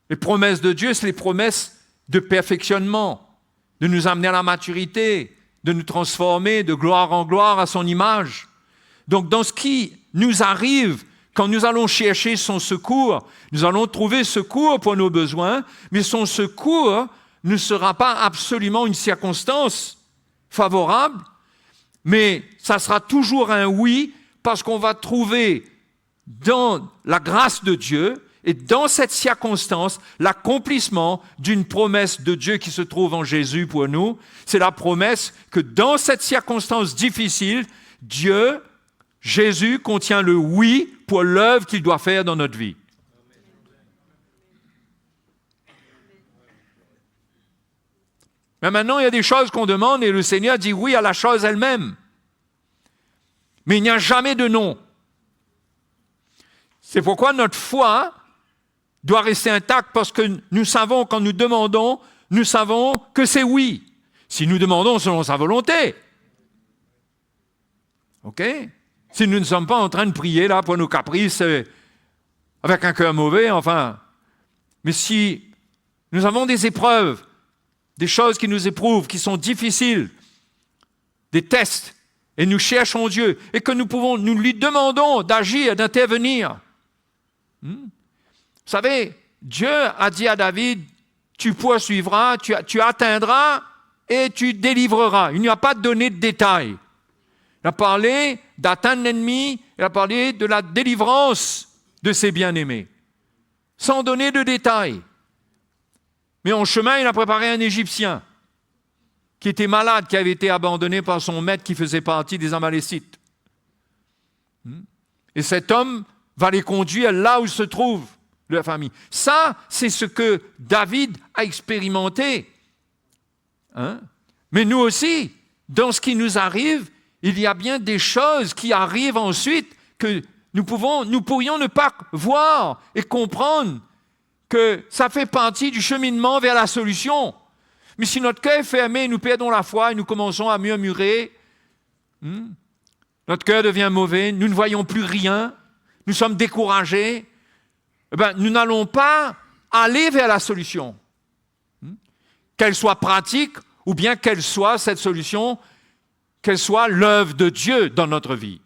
Les promesses de Dieu, c'est les promesses de perfectionnement, de nous amener à la maturité, de nous transformer de gloire en gloire à son image. Donc, dans ce qui nous arrive, quand nous allons chercher son secours, nous allons trouver secours pour nos besoins, mais son secours ne sera pas absolument une circonstance favorable, mais ça sera toujours un oui, parce qu'on va trouver dans la grâce de Dieu et dans cette circonstance l'accomplissement d'une promesse de Dieu qui se trouve en Jésus pour nous. C'est la promesse que dans cette circonstance difficile, Dieu, Jésus, contient le oui pour l'œuvre qu'il doit faire dans notre vie. Mais maintenant, il y a des choses qu'on demande et le Seigneur dit oui à la chose elle-même. Mais il n'y a jamais de non. C'est pourquoi notre foi doit rester intacte, parce que nous savons, quand nous demandons, nous savons que c'est oui. Si nous demandons selon sa volonté. OK? Si nous ne sommes pas en train de prier là pour nos caprices, avec un cœur mauvais, enfin. Mais si nous avons des épreuves, des choses qui nous éprouvent, qui sont difficiles, des tests, et nous cherchons Dieu, et que nous lui demandons d'agir, d'intervenir. Vous savez, Dieu a dit à David, tu poursuivras, tu atteindras et tu délivreras. Il n'y a pas donné de détails. Il a parlé d'atteindre l'ennemi, il a parlé de la délivrance de ses bien-aimés, sans donner de détails. Mais en chemin, il a préparé un Égyptien qui était malade, qui avait été abandonné par son maître qui faisait partie des Amalécites. Et cet homme va les conduire là où se trouve leur famille. Ça, c'est ce que David a expérimenté. Mais nous aussi, dans ce qui nous arrive, il y a bien des choses qui arrivent ensuite que nous pourrions ne pas voir et comprendre que ça fait partie du cheminement vers la solution. Mais si notre cœur est fermé, nous perdons la foi et nous commençons à murmurer, notre cœur devient mauvais, nous ne voyons plus rien, nous sommes découragés, nous n'allons pas aller vers la solution. Qu'elle soit pratique ou bien qu'elle soit cette solution, qu'elle soit l'œuvre de Dieu dans notre vie.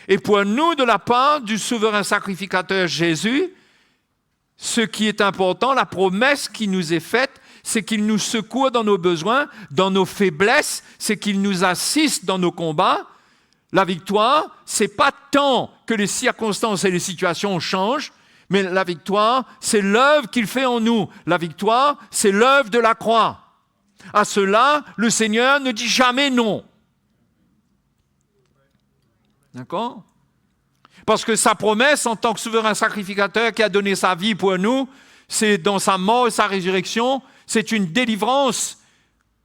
Et pour nous, de la part du souverain sacrificateur Jésus, ce qui est important, la promesse qui nous est faite, c'est qu'il nous secourt dans nos besoins, dans nos faiblesses, c'est qu'il nous assiste dans nos combats. La victoire, c'est pas tant que les circonstances et les situations changent, mais la victoire, c'est l'œuvre qu'il fait en nous. La victoire, c'est l'œuvre de la croix. À cela, le Seigneur ne dit jamais non. D'accord? Parce que sa promesse, en tant que souverain sacrificateur qui a donné sa vie pour nous, c'est dans sa mort et sa résurrection, c'est une délivrance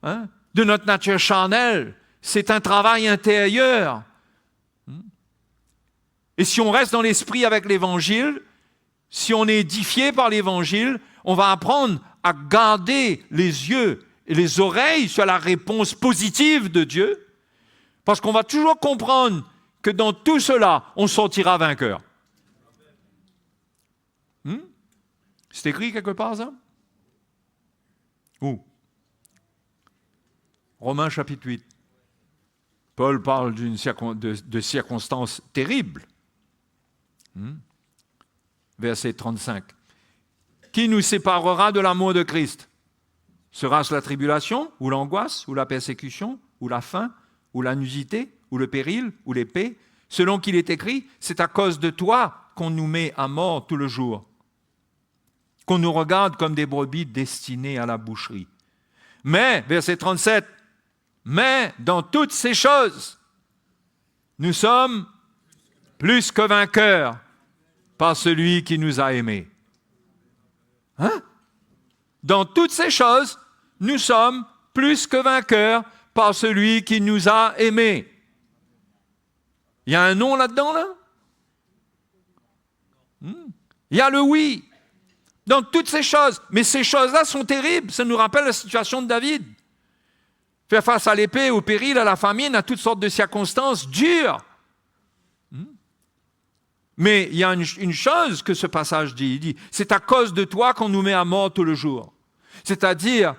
de notre nature charnelle. C'est un travail intérieur. Et si on reste dans l'esprit avec l'Évangile, si on est édifié par l'Évangile, on va apprendre à garder les yeux et les oreilles sur la réponse positive de Dieu, parce qu'on va toujours comprendre que dans tout cela, on sortira vainqueur. C'est écrit quelque part, ça? Où? Romains chapitre 8. Paul parle de circonstances terribles. Verset 35. Qui nous séparera de l'amour de Christ? Sera-ce la tribulation, ou l'angoisse, ou la persécution, ou la faim, ou la nudité, ou le péril, ou l'épée? Selon qu'il est écrit, c'est à cause de toi qu'on nous met à mort tout le jour, qu'on nous regarde comme des brebis destinées à la boucherie. Mais, verset 37, mais dans toutes ces choses, Nous sommes plus que vainqueurs par celui qui nous a aimés. Hein? Dans toutes ces choses, nous sommes plus que vainqueurs par celui qui nous a aimés. Il y a un non là-dedans, là? Il y a le oui. Dans toutes ces choses. Mais ces choses-là sont terribles. Ça nous rappelle la situation de David. Faire face à l'épée, au péril, à la famine, à toutes sortes de circonstances dures. Mais il y a une chose que ce passage dit. Il dit, c'est à cause de toi qu'on nous met à mort tout le jour. C'est-à-dire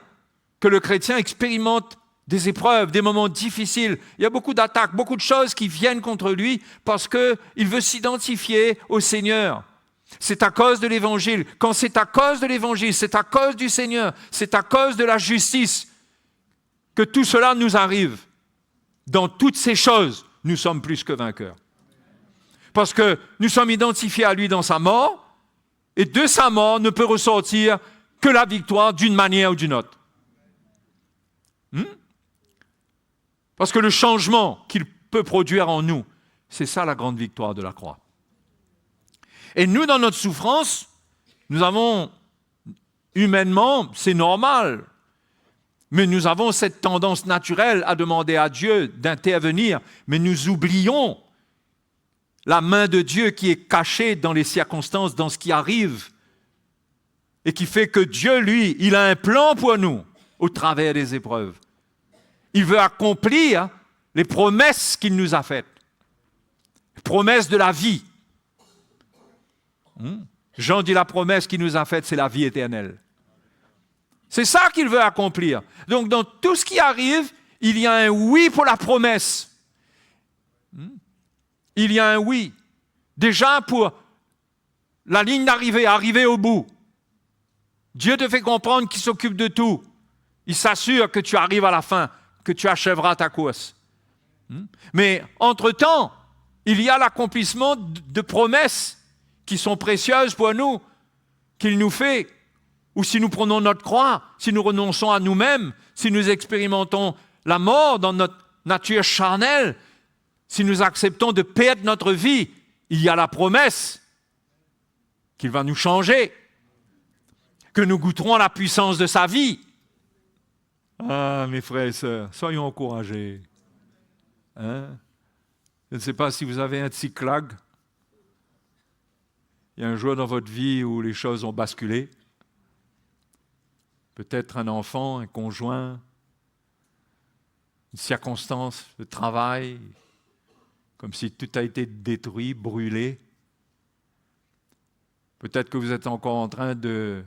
que le chrétien expérimente des épreuves, des moments difficiles. Il y a beaucoup d'attaques, beaucoup de choses qui viennent contre lui parce qu'il veut s'identifier au Seigneur. C'est à cause de l'Évangile. Quand c'est à cause de l'Évangile, c'est à cause du Seigneur, c'est à cause de la justice que tout cela nous arrive. Dans toutes ces choses, nous sommes plus que vainqueurs. Parce que nous sommes identifiés à lui dans sa mort, et de sa mort ne peut ressortir que la victoire d'une manière ou d'une autre. Parce que le changement qu'il peut produire en nous, c'est ça la grande victoire de la croix. Et nous, dans notre souffrance, nous avons, humainement, c'est normal, mais nous avons cette tendance naturelle à demander à Dieu d'intervenir, mais nous oublions la main de Dieu qui est cachée dans les circonstances, dans ce qui arrive, et qui fait que Dieu, lui, il a un plan pour nous au travers des épreuves. Il veut accomplir les promesses qu'il nous a faites, les promesses de la vie. Jean dit la promesse qu'il nous a faite, c'est la vie éternelle. C'est ça qu'il veut accomplir. Donc, dans tout ce qui arrive, il y a un oui pour la promesse. Il y a un oui. Déjà pour la ligne d'arrivée, arriver au bout. Dieu te fait comprendre qu'il s'occupe de tout. Il s'assure que tu arrives à la fin, que tu achèveras ta course. Mais entre-temps, il y a l'accomplissement de promesses qui sont précieuses pour nous, qu'il nous fait. Ou si nous prenons notre croix, si nous renonçons à nous-mêmes, si nous expérimentons la mort dans notre nature charnelle, si nous acceptons de perdre notre vie, il y a la promesse qu'il va nous changer, que nous goûterons la puissance de sa vie. Ah, mes frères et sœurs, soyons encouragés. Je ne sais pas si vous avez un cyclag. Il y a un jour dans votre vie où les choses ont basculé. Peut-être un enfant, un conjoint, une circonstance de travail, comme si tout a été détruit, brûlé. Peut-être que vous êtes encore en train de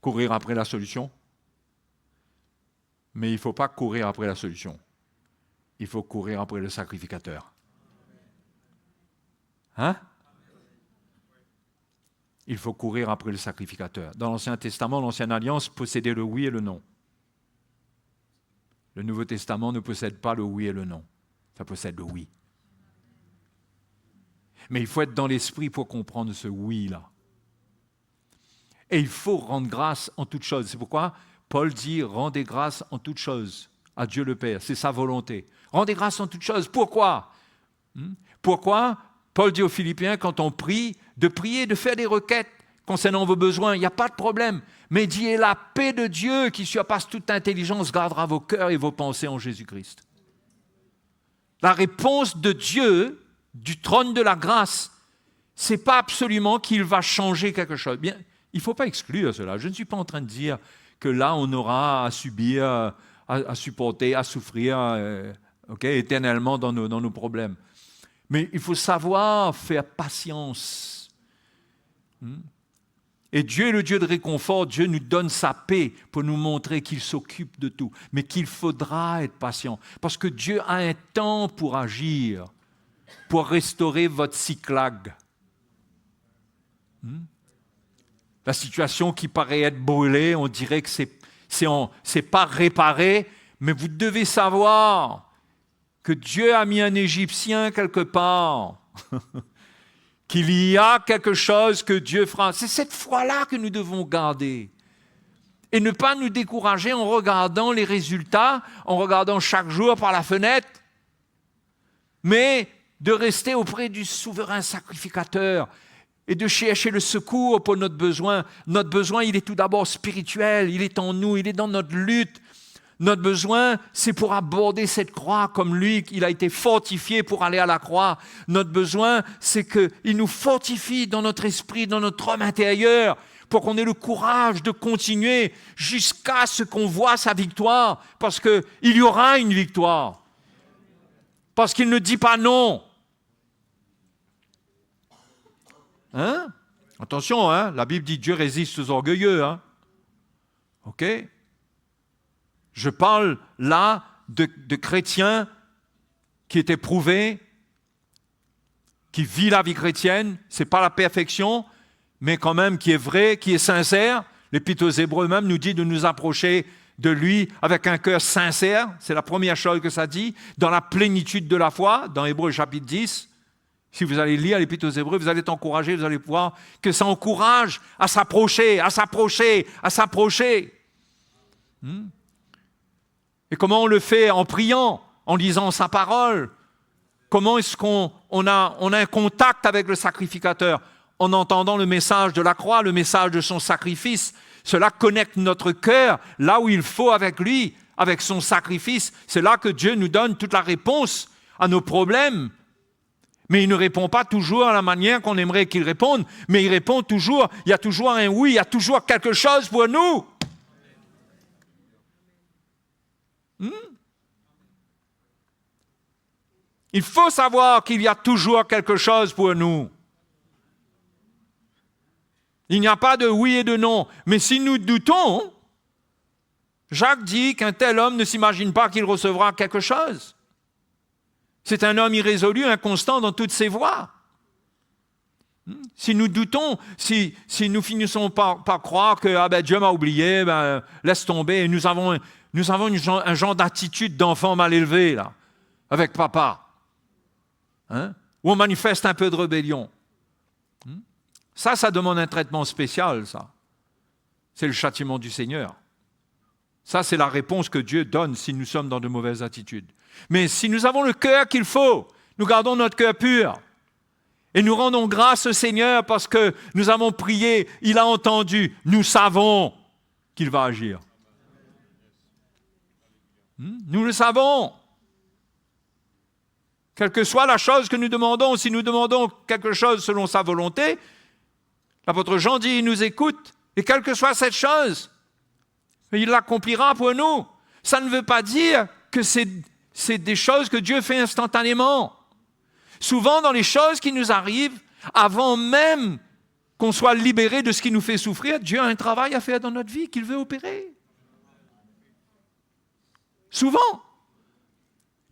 courir après la solution. Mais il ne faut pas courir après la solution. Il faut courir après le sacrificateur. Il faut courir après le sacrificateur. Dans l'Ancien Testament, l'Ancienne Alliance possédait le oui et le non. Le Nouveau Testament ne possède pas le oui et le non. Ça possède le oui. Mais il faut être dans l'esprit pour comprendre ce oui-là. Et il faut rendre grâce en toutes choses. C'est pourquoi Paul dit « Rendez grâce en toutes choses à Dieu le Père ». C'est sa volonté. Rendez grâce en toutes choses. Pourquoi ? Pourquoi ? Paul dit aux Philippiens, quand on prie, de prier, de faire des requêtes concernant vos besoins, il n'y a pas de problème. Mais dit, et la paix de Dieu qui surpasse toute intelligence gardera vos cœurs et vos pensées en Jésus-Christ. La réponse de Dieu, du trône de la grâce, ce n'est pas absolument qu'il va changer quelque chose. Bien, il ne faut pas exclure cela. Je ne suis pas en train de dire que là, on aura à subir, à supporter, à souffrir éternellement dans nos problèmes. Mais il faut savoir faire patience. Et Dieu est le Dieu de réconfort. Dieu nous donne sa paix pour nous montrer qu'il s'occupe de tout. Mais qu'il faudra être patient. Parce que Dieu a un temps pour agir, pour restaurer votre cyclag. La situation qui paraît être brûlée, on dirait que c'est pas réparé, mais vous devez savoir que Dieu a mis un Égyptien quelque part, qu'il y a quelque chose que Dieu fera. C'est cette foi-là que nous devons garder. Et ne pas nous décourager en regardant les résultats, en regardant chaque jour par la fenêtre. mais de rester auprès du souverain sacrificateur et de chercher le secours pour notre besoin. Notre besoin, il est tout d'abord spirituel, il est en nous, il est dans notre lutte. Notre besoin, c'est pour aborder cette croix comme lui, il a été fortifié pour aller à la croix. Notre besoin, c'est qu'il nous fortifie dans notre esprit, dans notre homme intérieur, pour qu'on ait le courage de continuer jusqu'à ce qu'on voit sa victoire, parce qu'il y aura une victoire. Parce qu'il ne dit pas non. Hein? Attention, hein? La Bible dit Dieu résiste aux orgueilleux. Hein? OK? Je parle là de chrétiens qui étaient prouvés, qui vivent la vie chrétienne. Ce n'est pas la perfection, mais quand même qui est vrai, qui est sincère. L'Épître aux Hébreux même nous dit de nous approcher de lui avec un cœur sincère. C'est la première chose que ça dit. Dans la plénitude de la foi, dans Hébreux chapitre 10. Si vous allez lire l'Épître aux Hébreux, vous allez être encouragé, vous allez voir que ça encourage à s'approcher, à s'approcher, à s'approcher. Et comment on le fait? En priant, en lisant sa parole. Comment est-ce qu'on a un contact avec le sacrificateur? En entendant le message de la croix, le message de son sacrifice. Cela connecte notre cœur là où il faut avec lui, avec son sacrifice. C'est là que Dieu nous donne toute la réponse à nos problèmes. Mais il ne répond pas toujours à la manière qu'on aimerait qu'il réponde, mais il répond toujours, il y a toujours un oui, il y a toujours quelque chose pour nous. Il faut savoir qu'il y a toujours quelque chose pour nous. Il n'y a pas de oui et de non. Mais si nous doutons, Jacques dit qu'un tel homme ne s'imagine pas qu'il recevra quelque chose. C'est un homme irrésolu, inconstant dans toutes ses voies. Si nous doutons, si nous finissons par croire que Dieu m'a oublié, laisse tomber, et nous avons un genre d'attitude d'enfant mal élevé, là, avec papa, où on manifeste un peu de rébellion. Ça demande un traitement spécial, ça. C'est le châtiment du Seigneur. Ça, c'est la réponse que Dieu donne si nous sommes dans de mauvaises attitudes. Mais si nous avons le cœur qu'il faut, nous gardons notre cœur pur. Et nous rendons grâce au Seigneur parce que nous avons prié, il a entendu, nous savons qu'il va agir. Nous le savons. Quelle que soit la chose que nous demandons, si nous demandons quelque chose selon sa volonté, l'apôtre Jean dit, il nous écoute, et quelle que soit cette chose, il l'accomplira pour nous. Ça ne veut pas dire que c'est des choses que Dieu fait instantanément. Souvent, dans les choses qui nous arrivent, avant même qu'on soit libéré de ce qui nous fait souffrir, Dieu a un travail à faire dans notre vie qu'il veut opérer. Souvent.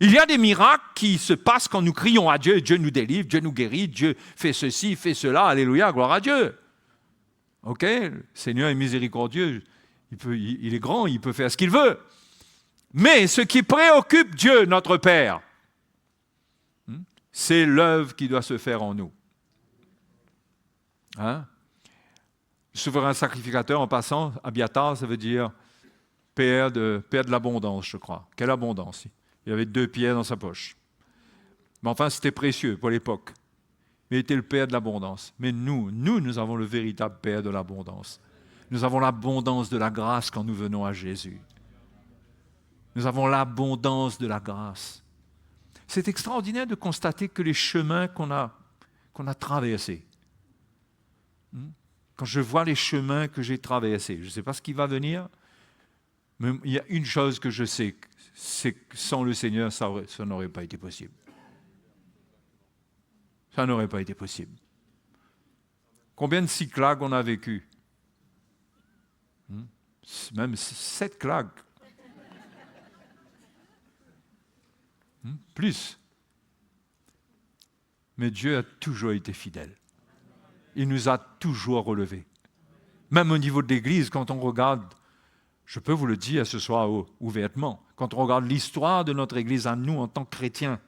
Il y a des miracles qui se passent quand nous crions à Dieu, Dieu nous délivre, Dieu nous guérit, Dieu fait ceci, fait cela, alléluia, gloire à Dieu. OK, le Seigneur est miséricordieux, il est grand, il peut faire ce qu'il veut. Mais ce qui préoccupe Dieu, notre Père, c'est l'œuvre qui doit se faire en nous. Le souverain sacrificateur, en passant, Abiathar, ça veut dire père de l'abondance, je crois. Quelle abondance! Il avait 2 pierres dans sa poche. Mais enfin, c'était précieux pour l'époque. Mais il était le père de l'abondance. Mais nous avons le véritable père de l'abondance. Nous avons l'abondance de la grâce quand nous venons à Jésus. Nous avons l'abondance de la grâce. C'est extraordinaire de constater que les chemins qu'on a traversés, quand je vois les chemins que j'ai traversés, je ne sais pas ce qui va venir, mais il y a une chose que je sais, c'est que sans le Seigneur, ça n'aurait pas été possible. Ça n'aurait pas été possible. Combien de cyclags on a vécu? Même 7 clagues. Plus. Mais Dieu a toujours été fidèle. Il nous a toujours relevés. Même au niveau de l'Église, quand on regarde, je peux vous le dire ce soir ouvertement, quand on regarde l'histoire de notre Église à nous en tant que chrétiens,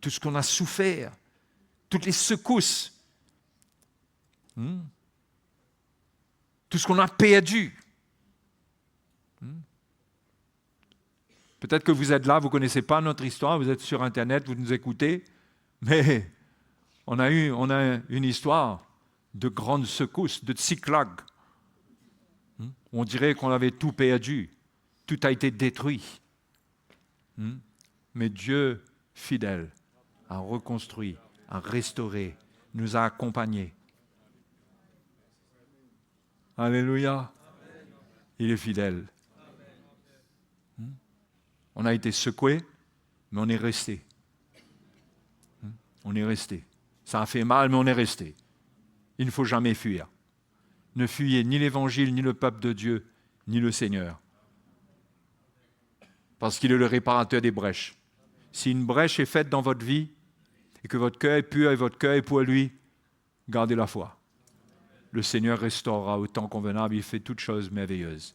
tout ce qu'on a souffert, toutes les secousses, tout ce qu'on a perdu. Peut-être que vous êtes là, vous ne connaissez pas notre histoire, vous êtes sur Internet, vous nous écoutez, mais on a une histoire de grandes secousses, de Tsiklag. On dirait qu'on avait tout perdu, tout a été détruit. Mais Dieu, fidèle, a reconstruit, a restauré, nous a accompagnés. Alléluia. Il est fidèle. On a été secoués, mais on est resté. On est resté. Ça a fait mal, mais on est resté. Il ne faut jamais fuir. Ne fuyez ni l'Évangile, ni le peuple de Dieu, ni le Seigneur. Parce qu'il est le réparateur des brèches. Si une brèche est faite dans votre vie, et que votre cœur est pur et votre cœur est pour lui, gardez la foi. Le Seigneur restaurera au temps convenable, il fait toutes choses merveilleuses.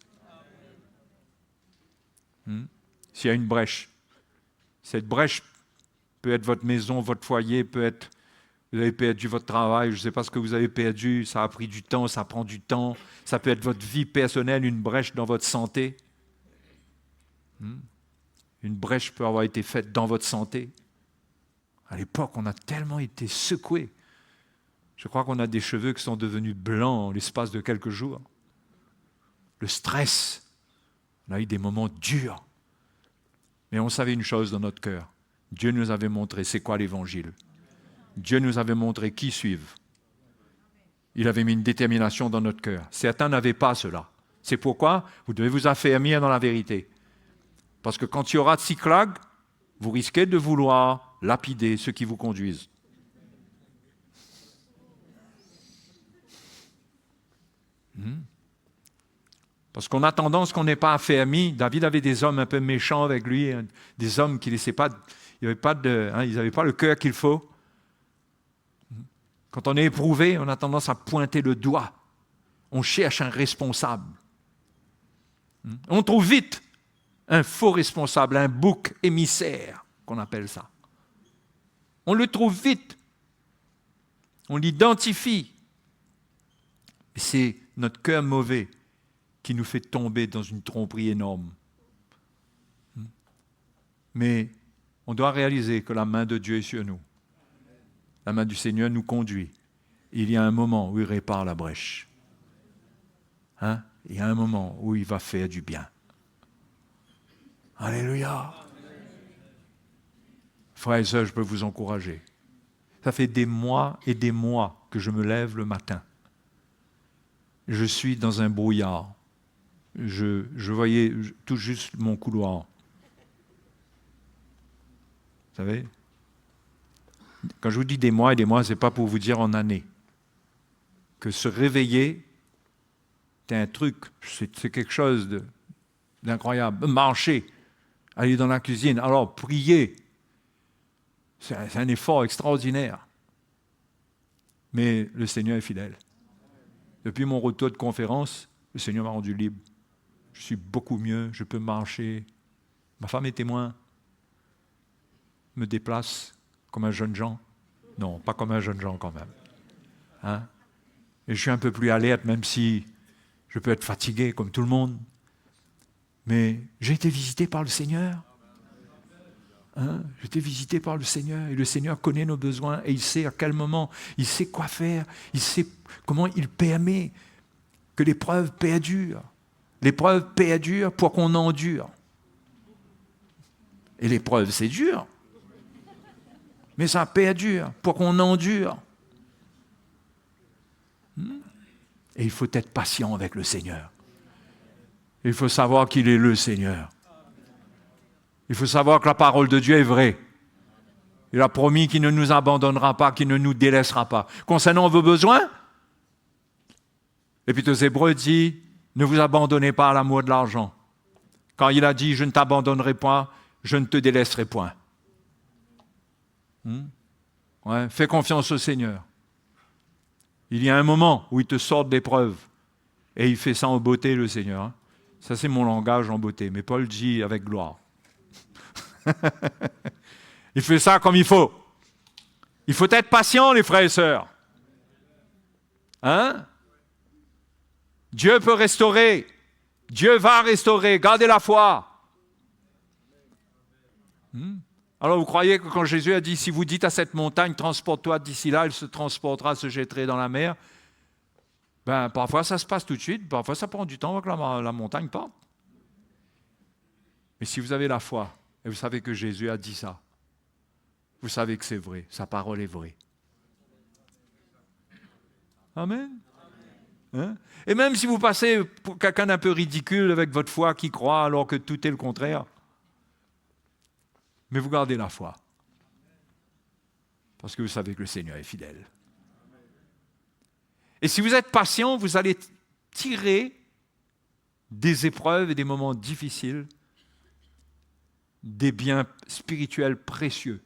S'il y a une brèche, cette brèche peut être votre maison, votre foyer, peut être, vous avez perdu votre travail, je ne sais pas ce que vous avez perdu, ça a pris du temps, ça prend du temps, ça peut être votre vie personnelle, une brèche dans votre santé. Une brèche peut avoir été faite dans votre santé. À l'époque, on a tellement été secoués. Je crois qu'on a des cheveux qui sont devenus blancs en l'espace de quelques jours. Le stress, on a eu des moments durs. Mais on savait une chose dans notre cœur. Dieu nous avait montré c'est quoi l'Évangile. Dieu nous avait montré qui suivre. Il avait mis une détermination dans notre cœur. Certains n'avaient pas cela. C'est pourquoi vous devez vous affermir dans la vérité. Parce que quand il y aura Tsiklag, vous risquez de vouloir lapider ceux qui vous conduisent. Parce qu'on a tendance qu'on n'est pas affermi. David avait des hommes un peu méchants avec lui, des hommes qui laissaient pas, ils n'avaient pas le cœur qu'il faut. Quand on est éprouvé, on a tendance à pointer le doigt. On cherche un responsable. On trouve vite un faux responsable, un bouc émissaire, qu'on appelle ça. On le trouve vite. On l'identifie. C'est notre cœur mauvais qui nous fait tomber dans une tromperie énorme. Mais on doit réaliser que la main de Dieu est sur nous. La main du Seigneur nous conduit. Il y a un moment où il répare la brèche. Il y a un moment où il va faire du bien. Alléluia. Frères et sœurs, je peux vous encourager. Ça fait des mois et des mois que je me lève le matin. Je suis dans un brouillard. Je voyais tout juste mon couloir. Vous savez? Quand je vous dis des mois et des mois, ce n'est pas pour vous dire en années. Que se réveiller, c'est un truc, c'est quelque chose d'incroyable. Marcher, aller dans la cuisine, alors prier, c'est un effort extraordinaire. Mais le Seigneur est fidèle. Depuis mon retour de conférence, le Seigneur m'a rendu libre. Je suis beaucoup mieux, je peux marcher. Ma femme est témoin. Me déplace comme un jeune Jean. Non, pas comme un jeune Jean quand même. Et je suis un peu plus alerte, même si je peux être fatigué comme tout le monde. Mais j'ai été visité par le Seigneur. J'ai été visité par le Seigneur. Et le Seigneur connaît nos besoins et il sait à quel moment, il sait quoi faire. Il sait comment il permet que l'épreuve perdure. L'épreuve perdure pour qu'on endure. Et l'épreuve, c'est dur. Mais ça perdure pour qu'on endure. Et il faut être patient avec le Seigneur. Il faut savoir qu'il est le Seigneur. Il faut savoir que la parole de Dieu est vraie. Il a promis qu'il ne nous abandonnera pas, qu'il ne nous délaissera pas. Concernant vos besoins, l'Épître aux Hébreux dit, ne vous abandonnez pas à l'amour de l'argent. Quand il a dit, je ne t'abandonnerai point, je ne te délaisserai point. Fais confiance au Seigneur. Il y a un moment où il te sort de l'épreuve et il fait ça en beauté, le Seigneur. Ça, c'est mon langage en beauté, mais Paul dit avec gloire. Il fait ça comme il faut. Il faut être patient, les frères et sœurs. Dieu peut restaurer. Dieu va restaurer. Gardez la foi. Alors vous croyez que quand Jésus a dit, si vous dites à cette montagne, transporte-toi d'ici là, elle se transportera, se jetterait dans la mer, ben, parfois ça se passe tout de suite, parfois ça prend du temps avant que la montagne parte. Mais si vous avez la foi, et vous savez que Jésus a dit ça, vous savez que c'est vrai, sa parole est vraie. Amen. Hein? Et même si vous passez pour quelqu'un d'un peu ridicule avec votre foi qui croit alors que tout est le contraire, mais vous gardez la foi. Parce que vous savez que le Seigneur est fidèle. Et si vous êtes patient, vous allez tirer des épreuves et des moments difficiles, des biens spirituels précieux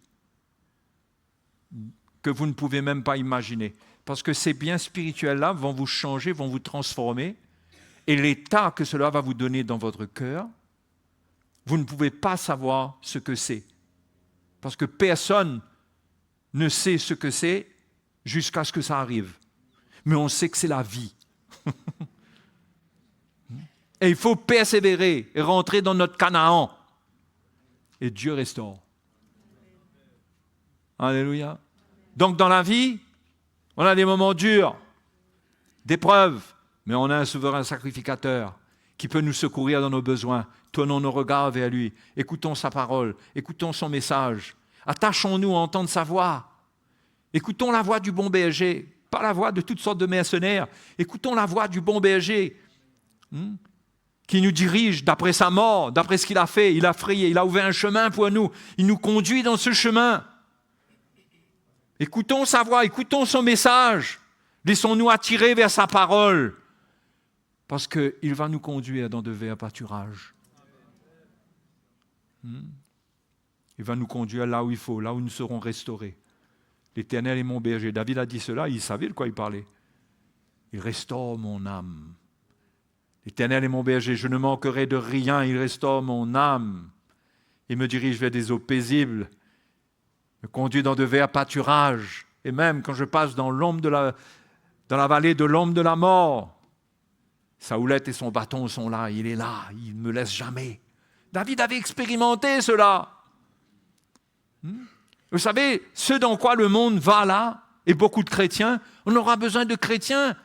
que vous ne pouvez même pas imaginer. Parce que ces biens spirituels-là vont vous changer, vont vous transformer, et l'état que cela va vous donner dans votre cœur, vous ne pouvez pas savoir ce que c'est. Parce que personne ne sait ce que c'est jusqu'à ce que ça arrive. Mais on sait que c'est la vie. Et il faut persévérer et rentrer dans notre Canaan. Et Dieu restaure. Alléluia. Donc dans la vie, on a des moments durs, d'épreuves, mais on a un souverain sacrificateur qui peut nous secourir dans nos besoins. Tournons nos regards vers lui, écoutons sa parole, écoutons son message. Attachons-nous à entendre sa voix. Écoutons la voix du bon berger, pas la voix de toutes sortes de mercenaires. Écoutons la voix du bon berger qui nous dirige d'après sa mort, d'après ce qu'il a fait. Il a frayé, il a ouvert un chemin pour nous. Il nous conduit dans ce chemin. Écoutons sa voix, écoutons son message. Laissons-nous attirer vers sa parole. Parce qu'il va nous conduire dans de verts pâturages. Il va nous conduire là où il faut, là où nous serons restaurés. L'Éternel est mon berger. David a dit cela, il savait de quoi il parlait. Il restaure mon âme. L'Éternel est mon berger, je ne manquerai de rien, il restaure mon âme. Il me dirige vers des eaux paisibles, me conduit dans de verts pâturages. Et même quand je passe dans la vallée de l'ombre de la mort, sa houlette et son bâton sont là, il est là, il ne me laisse jamais. David avait expérimenté cela. Vous savez, ce dans quoi le monde va là, et beaucoup de chrétiens, on aura besoin de chrétiens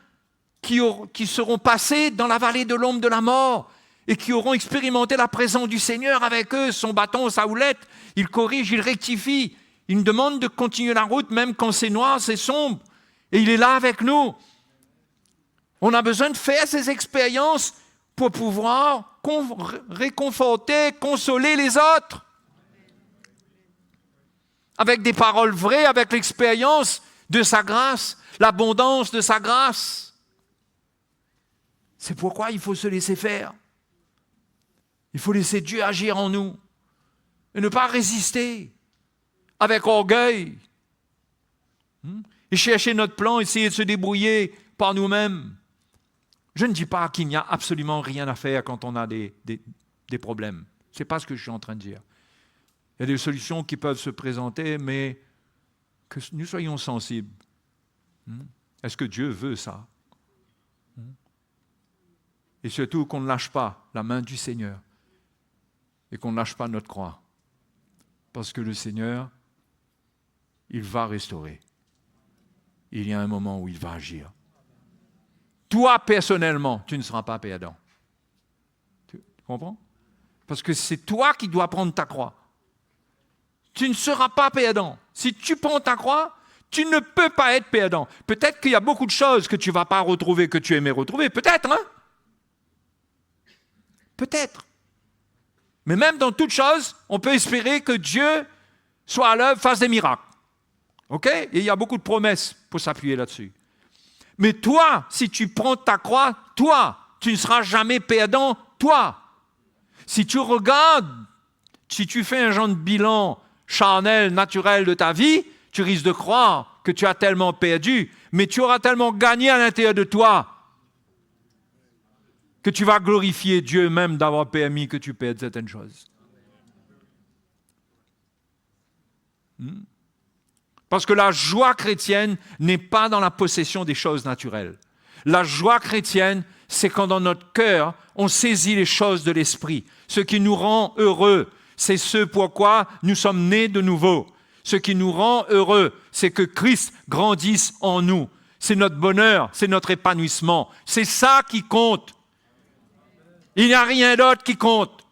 qui seront passés dans la vallée de l'ombre de la mort et qui auront expérimenté la présence du Seigneur avec eux, son bâton, sa houlette, il corrige, il rectifie, il nous demande de continuer la route même quand c'est noir, c'est sombre, et il est là avec nous. On a besoin de faire ces expériences pour pouvoir réconforter, consoler les autres. Avec des paroles vraies, avec l'expérience de sa grâce, l'abondance de sa grâce. C'est pourquoi il faut se laisser faire. Il faut laisser Dieu agir en nous et ne pas résister avec orgueil et chercher notre plan, essayer de se débrouiller par nous-mêmes. Je ne dis pas qu'il n'y a absolument rien à faire quand on a des problèmes. Ce n'est pas ce que je suis en train de dire. Il y a des solutions qui peuvent se présenter, mais que nous soyons sensibles. Est-ce que Dieu veut ça? Et surtout qu'on ne lâche pas la main du Seigneur et qu'on ne lâche pas notre croix. Parce que le Seigneur, il va restaurer. Il y a un moment où il va agir. Toi, personnellement, tu ne seras pas perdant. Tu comprends? Parce que c'est toi qui dois prendre ta croix. Tu ne seras pas perdant. Si tu prends ta croix, tu ne peux pas être perdant. Peut-être qu'il y a beaucoup de choses que tu ne vas pas retrouver, que tu aimais retrouver. Peut-être, hein? Peut-être. Mais même dans toute chose, on peut espérer que Dieu soit à l'œuvre, fasse des miracles. OK? Et il y a beaucoup de promesses pour s'appuyer là-dessus. Mais toi, si tu prends ta croix, toi, tu ne seras jamais perdant, toi. Si tu regardes, si tu fais un genre de bilan charnel, naturel de ta vie, tu risques de croire que tu as tellement perdu, mais tu auras tellement gagné à l'intérieur de toi que tu vas glorifier Dieu même d'avoir permis que tu perdes certaines choses. Parce que la joie chrétienne n'est pas dans la possession des choses naturelles. La joie chrétienne, c'est quand dans notre cœur, on saisit les choses de l'esprit, ce qui nous rend heureux, C'est ce pourquoi nous sommes nés de nouveau. Ce qui nous rend heureux, c'est que Christ grandisse en nous. C'est notre bonheur, c'est notre épanouissement. C'est ça qui compte. Il n'y a rien d'autre qui compte.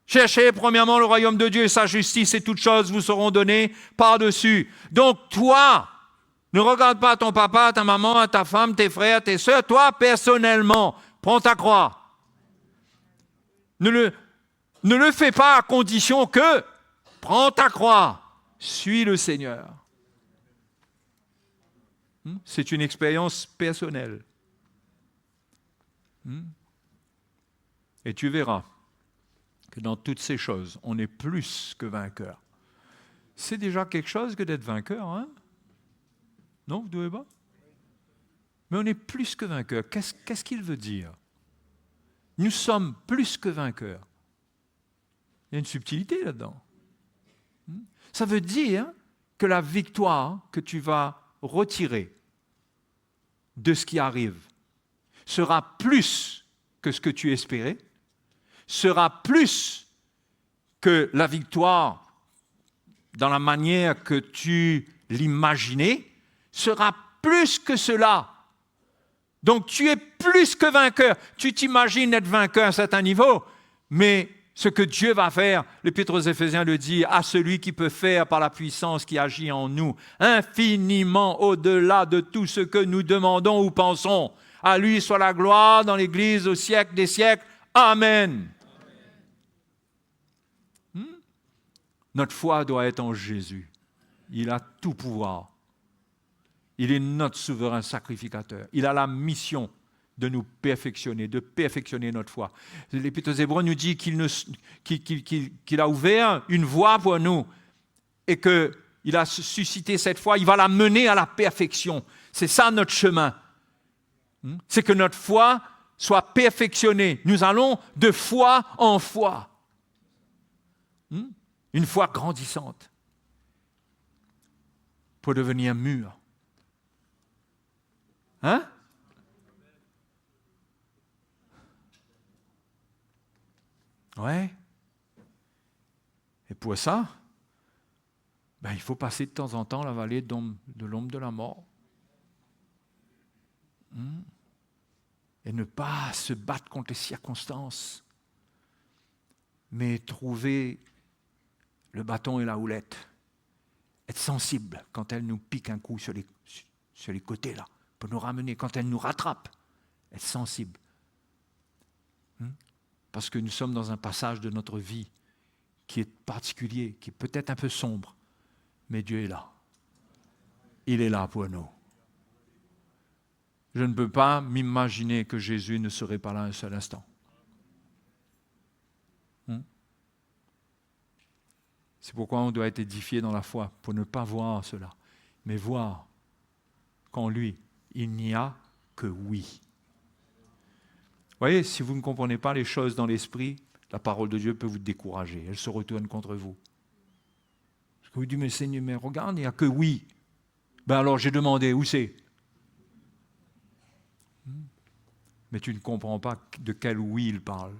Cherchez premièrement le royaume de Dieu et sa justice et toutes choses vous seront données par-dessus. Donc toi, ne regarde pas ton papa, ta maman, ta femme, tes frères, tes sœurs. Toi, personnellement, prends ta croix. Ne le fais pas à condition que prends ta croix, suis le Seigneur. C'est une expérience personnelle. Et tu verras que dans toutes ces choses, on est plus que vainqueur. C'est déjà quelque chose que d'être vainqueur, hein? Non, vous ne trouvez pas? Mais on est plus que vainqueur. Qu'est-ce qu'il veut dire? Nous sommes plus que vainqueurs. Il y a une subtilité là-dedans. Ça veut dire que la victoire que tu vas retirer de ce qui arrive sera plus que ce que tu espérais, sera plus que la victoire dans la manière que tu l'imaginais, sera plus que cela. Donc tu es plus que vainqueur. Tu t'imagines être vainqueur à un certain niveau, mais ce que Dieu va faire, l'Épître aux Éphésiens le dit, à celui qui peut faire par la puissance qui agit en nous, infiniment au-delà de tout ce que nous demandons ou pensons. À lui soit la gloire dans l'Église au siècle des siècles. Amen. Notre foi doit être en Jésus. Il a tout pouvoir. Il est notre souverain sacrificateur. Il a la mission de nous perfectionner, de perfectionner notre foi. L'Épître aux Hébreux nous dit qu'il a ouvert une voie pour nous et qu'il a suscité cette foi. Il va la mener à la perfection. C'est ça notre chemin. C'est que notre foi soit perfectionnée. Nous allons de foi en foi. Une foi grandissante pour devenir mûr. Hein? Ouais. Et pour ça, il faut passer de temps en temps la vallée de l'ombre de la mort. Et ne pas se battre contre les circonstances, mais trouver le bâton et la houlette. Être sensible quand elle nous pique un coup sur les côtés, là, pour nous ramener. Quand elle nous rattrape, être sensible. Parce que nous sommes dans un passage de notre vie qui est particulier, qui est peut-être un peu sombre, mais Dieu est là. Il est là pour nous. Je ne peux pas m'imaginer que Jésus ne serait pas là un seul instant. C'est pourquoi on doit être édifié dans la foi, pour ne pas voir cela, mais voir qu'en lui, il n'y a que oui. Vous voyez, si vous ne comprenez pas les choses dans l'esprit, la parole de Dieu peut vous décourager. Elle se retourne contre vous. Parce que vous dites, mais Seigneur, mais regarde, il n'y a que oui. Alors j'ai demandé, où c'est? Mais tu ne comprends pas de quel oui il parle.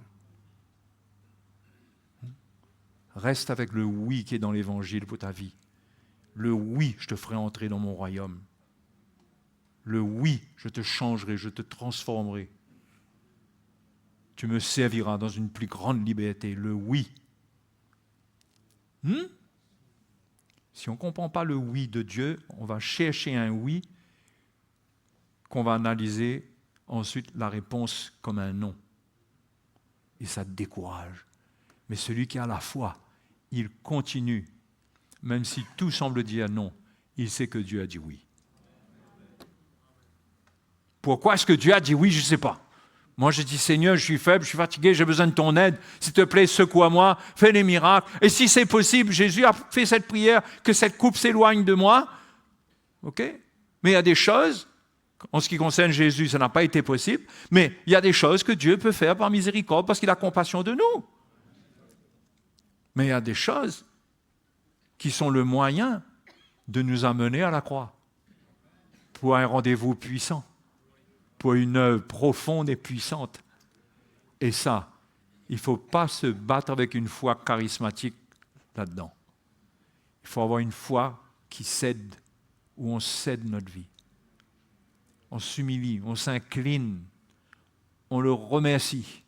Reste avec le oui qui est dans l'Évangile pour ta vie. Le oui, je te ferai entrer dans mon royaume. Le oui, je te changerai, je te transformerai. Tu me serviras dans une plus grande liberté. Le oui. Si on ne comprend pas le oui de Dieu, on va chercher un oui qu'on va analyser ensuite la réponse comme un non. Et ça te décourage. Mais celui qui a la foi, il continue. Même si tout semble dire non, il sait que Dieu a dit oui. Pourquoi est-ce que Dieu a dit oui? Je ne sais pas. Moi, je dis, Seigneur, je suis faible, je suis fatigué, j'ai besoin de ton aide. S'il te plaît, secoue-moi, fais des miracles. Et si c'est possible, Jésus a fait cette prière, que cette coupe s'éloigne de moi. OK? Mais il y a des choses, en ce qui concerne Jésus, ça n'a pas été possible, mais il y a des choses que Dieu peut faire par miséricorde parce qu'il a compassion de nous. Mais il y a des choses qui sont le moyen de nous amener à la croix pour un rendez-vous puissant, pour une œuvre profonde et puissante. Et ça, il ne faut pas se battre avec une foi charismatique là-dedans. Il faut avoir une foi qui cède, où on cède notre vie. On s'humilie, on s'incline, on le remercie.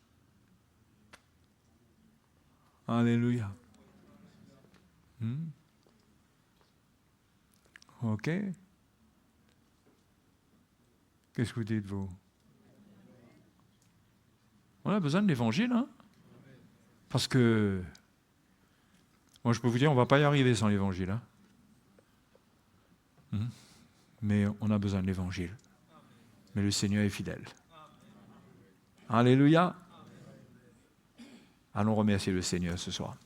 Alléluia. OK. Qu'est-ce que vous dites, vous? On a besoin de l'évangile, hein? Parce que, moi je peux vous dire, on ne va pas y arriver sans l'évangile. Hein? Mais on a besoin de l'évangile. Mais le Seigneur est fidèle. Alléluia. Allons remercier le Seigneur ce soir.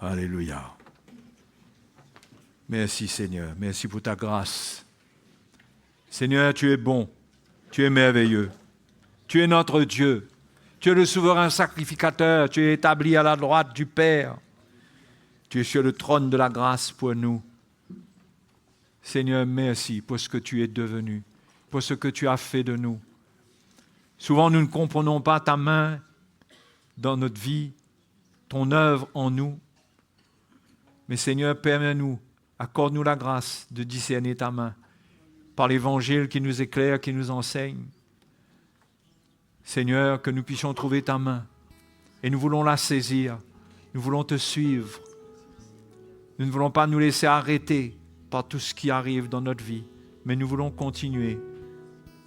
Alléluia. Merci Seigneur, merci pour ta grâce. Seigneur, tu es bon, tu es merveilleux. Tu es notre Dieu. Tu es le souverain sacrificateur. Tu es établi à la droite du Père. Tu es sur le trône de la grâce pour nous. Seigneur, merci pour ce que tu es devenu, pour ce que tu as fait de nous. Souvent, nous ne comprenons pas ta main dans notre vie, ton œuvre en nous. Mais Seigneur, permets-nous, accorde-nous la grâce de discerner ta main par l'Évangile qui nous éclaire, qui nous enseigne. Seigneur, que nous puissions trouver ta main et nous voulons la saisir, nous voulons te suivre. Nous ne voulons pas nous laisser arrêter par tout ce qui arrive dans notre vie, mais nous voulons continuer.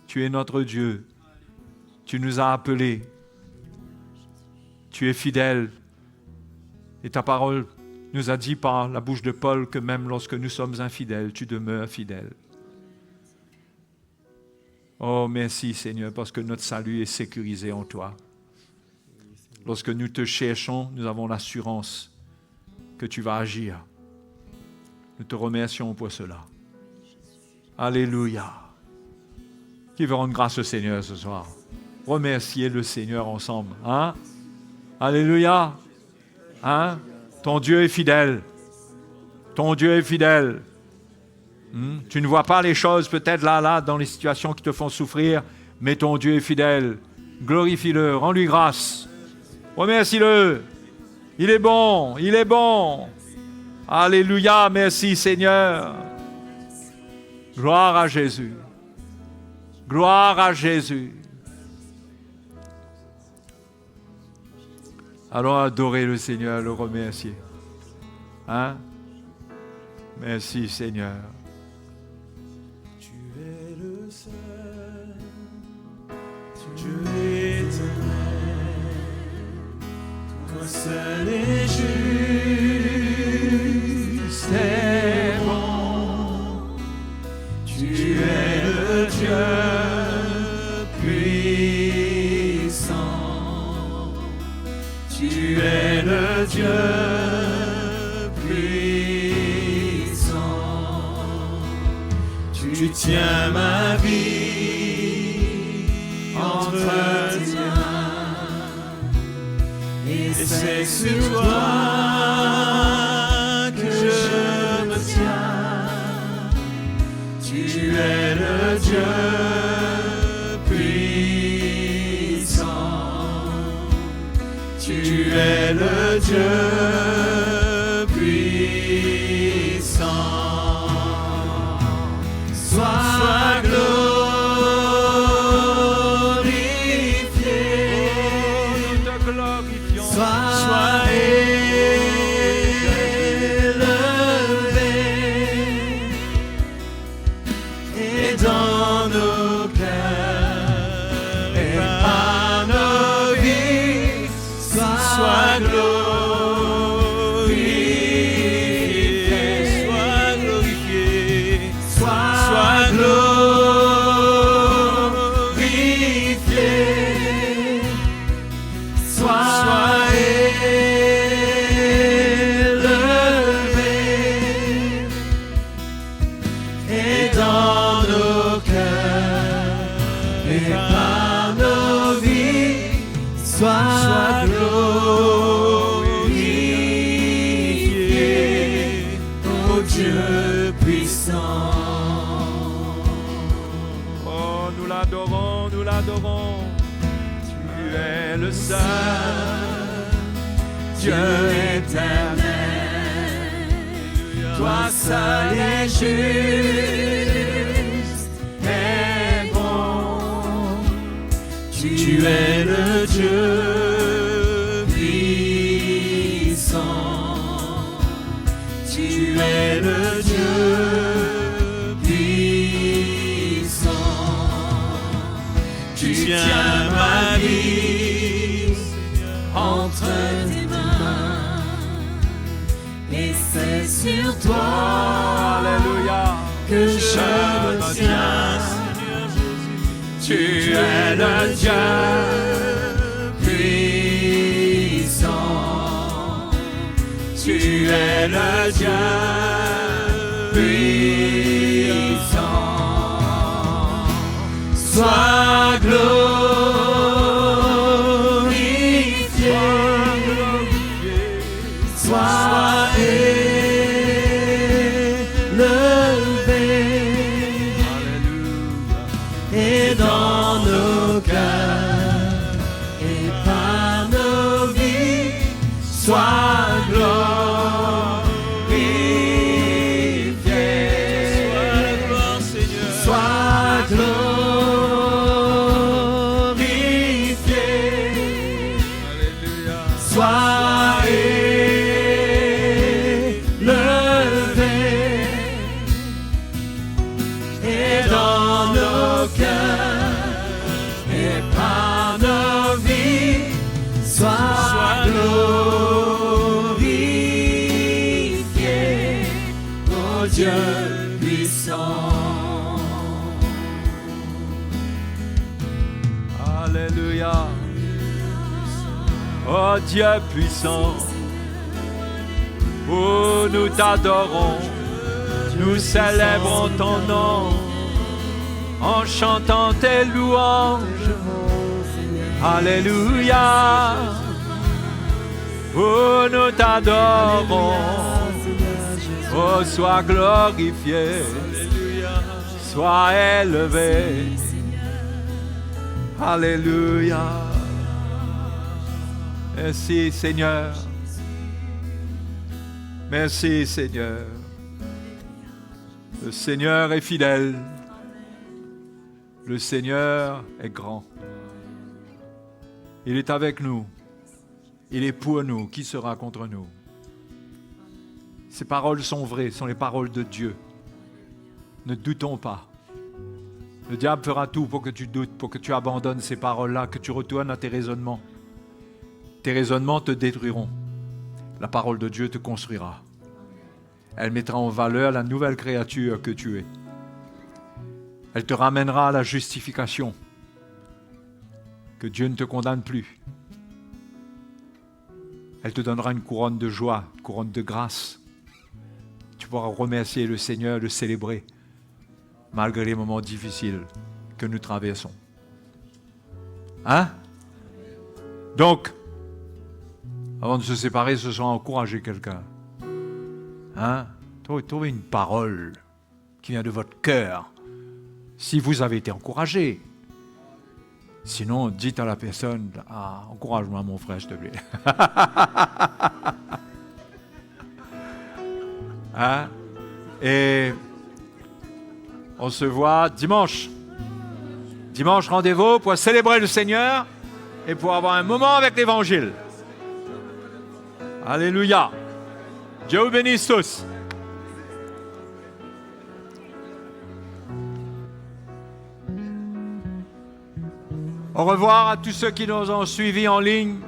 Tu es notre Dieu, tu nous as appelés, tu es fidèle et ta parole nous a dit par la bouche de Paul que même lorsque nous sommes infidèles, tu demeures fidèle. Oh, merci Seigneur, parce que notre salut est sécurisé en toi. Lorsque nous te cherchons, nous avons l'assurance que tu vas agir. Nous te remercions pour cela. Alléluia. Qui veut rendre grâce au Seigneur ce soir? Remerciez le Seigneur ensemble. Hein? Alléluia. Hein? Ton Dieu est fidèle. Ton Dieu est fidèle. Tu ne vois pas les choses peut-être là, dans les situations qui te font souffrir, mais ton Dieu est fidèle. Glorifie-le, rends-lui grâce. Remercie-le. Il est bon, il est bon. Alléluia, merci Seigneur. Gloire à Jésus. Gloire à Jésus. Allons adorer le Seigneur, le remercier. Hein? Merci Seigneur. Dieu éternel, toi seul est juste et bon. Tu es le Dieu puissant. Tu es le Dieu puissant. Tu tiens ma vie entre tes mains, et c'est sur toi que je me tiens. Tu es le Dieu puissant. Tu es le Dieu puissant. Sois glorifié. Sois élevé, et dans nos cœurs et par nos vies, sois glorifié, sois glorifié, sois glorifié, sois sois glorifié, ô Dieu puissant. Oh, nous l'adorons, nous l'adorons. Tu es le seul Dieu éternel, toi seul es juste et bon. Tu es le Dieu puissant, tu es le Dieu puissant. Tu tiens ma vie entre tes mains, et c'est sur toi, Alléluia, que je me tiens. Tu es le Dieu puissant, tu es le Dieu puissant. Sois glorifié, sois élevé, et dans nos cœurs et par nos vies, sois glorifié. Sois glorifié, sois élevé, et dans nos cœurs et par nos vies, sois glorifié, ô Dieu puissant. Alléluia. Oh Dieu puissant, oh nous t'adorons, nous célébrons ton nom en chantant tes louanges. Alléluia. Oh nous t'adorons, oh sois glorifié, sois élevé. Alléluia. Merci Seigneur. Merci Seigneur. Le Seigneur est fidèle. Le Seigneur est grand. Il est avec nous. Il est pour nous. Qui sera contre nous? Ces paroles sont vraies, sont les paroles de Dieu. Ne doutons pas. Le diable fera tout pour que tu doutes, pour que tu abandonnes ces paroles-là, que tu retournes à tes raisonnements. Tes raisonnements te détruiront. La parole de Dieu te construira. Elle mettra en valeur la nouvelle créature que tu es. Elle te ramènera à la justification. Que Dieu ne te condamne plus. Elle te donnera une couronne de joie, une couronne de grâce. Tu pourras remercier le Seigneur, le célébrer, malgré les moments difficiles que nous traversons. Hein? Donc, avant de se séparer, ce soir, encourager quelqu'un. Hein? Trouvez une parole qui vient de votre cœur. Si vous avez été encouragé. Sinon, dites à la personne, ah, encourage-moi mon frère, s'il te plaît. Hein? Et on se voit dimanche. Dimanche, rendez-vous pour célébrer le Seigneur et pour avoir un moment avec l'Évangile. Alléluia. Dieu vous bénisse tous. Au revoir à tous ceux qui nous ont suivis en ligne.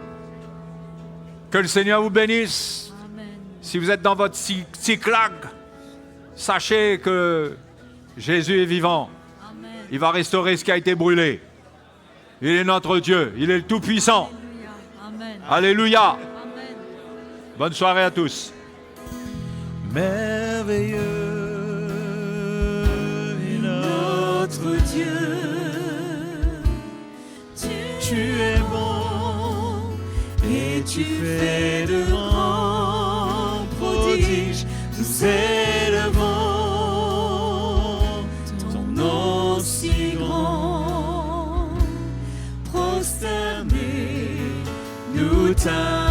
Que le Seigneur vous bénisse. Amen. Si vous êtes dans votre cyclag, sachez que Jésus est vivant. Amen. Il va restaurer ce qui a été brûlé. Il est notre Dieu. Il est le Tout-Puissant. Amen. Alléluia. Amen. Bonne soirée à tous. Merveilleux est notre Dieu. Tu es bon et tu fais de grands prodiges. Nous élevons ton nom si grand, prosterné ta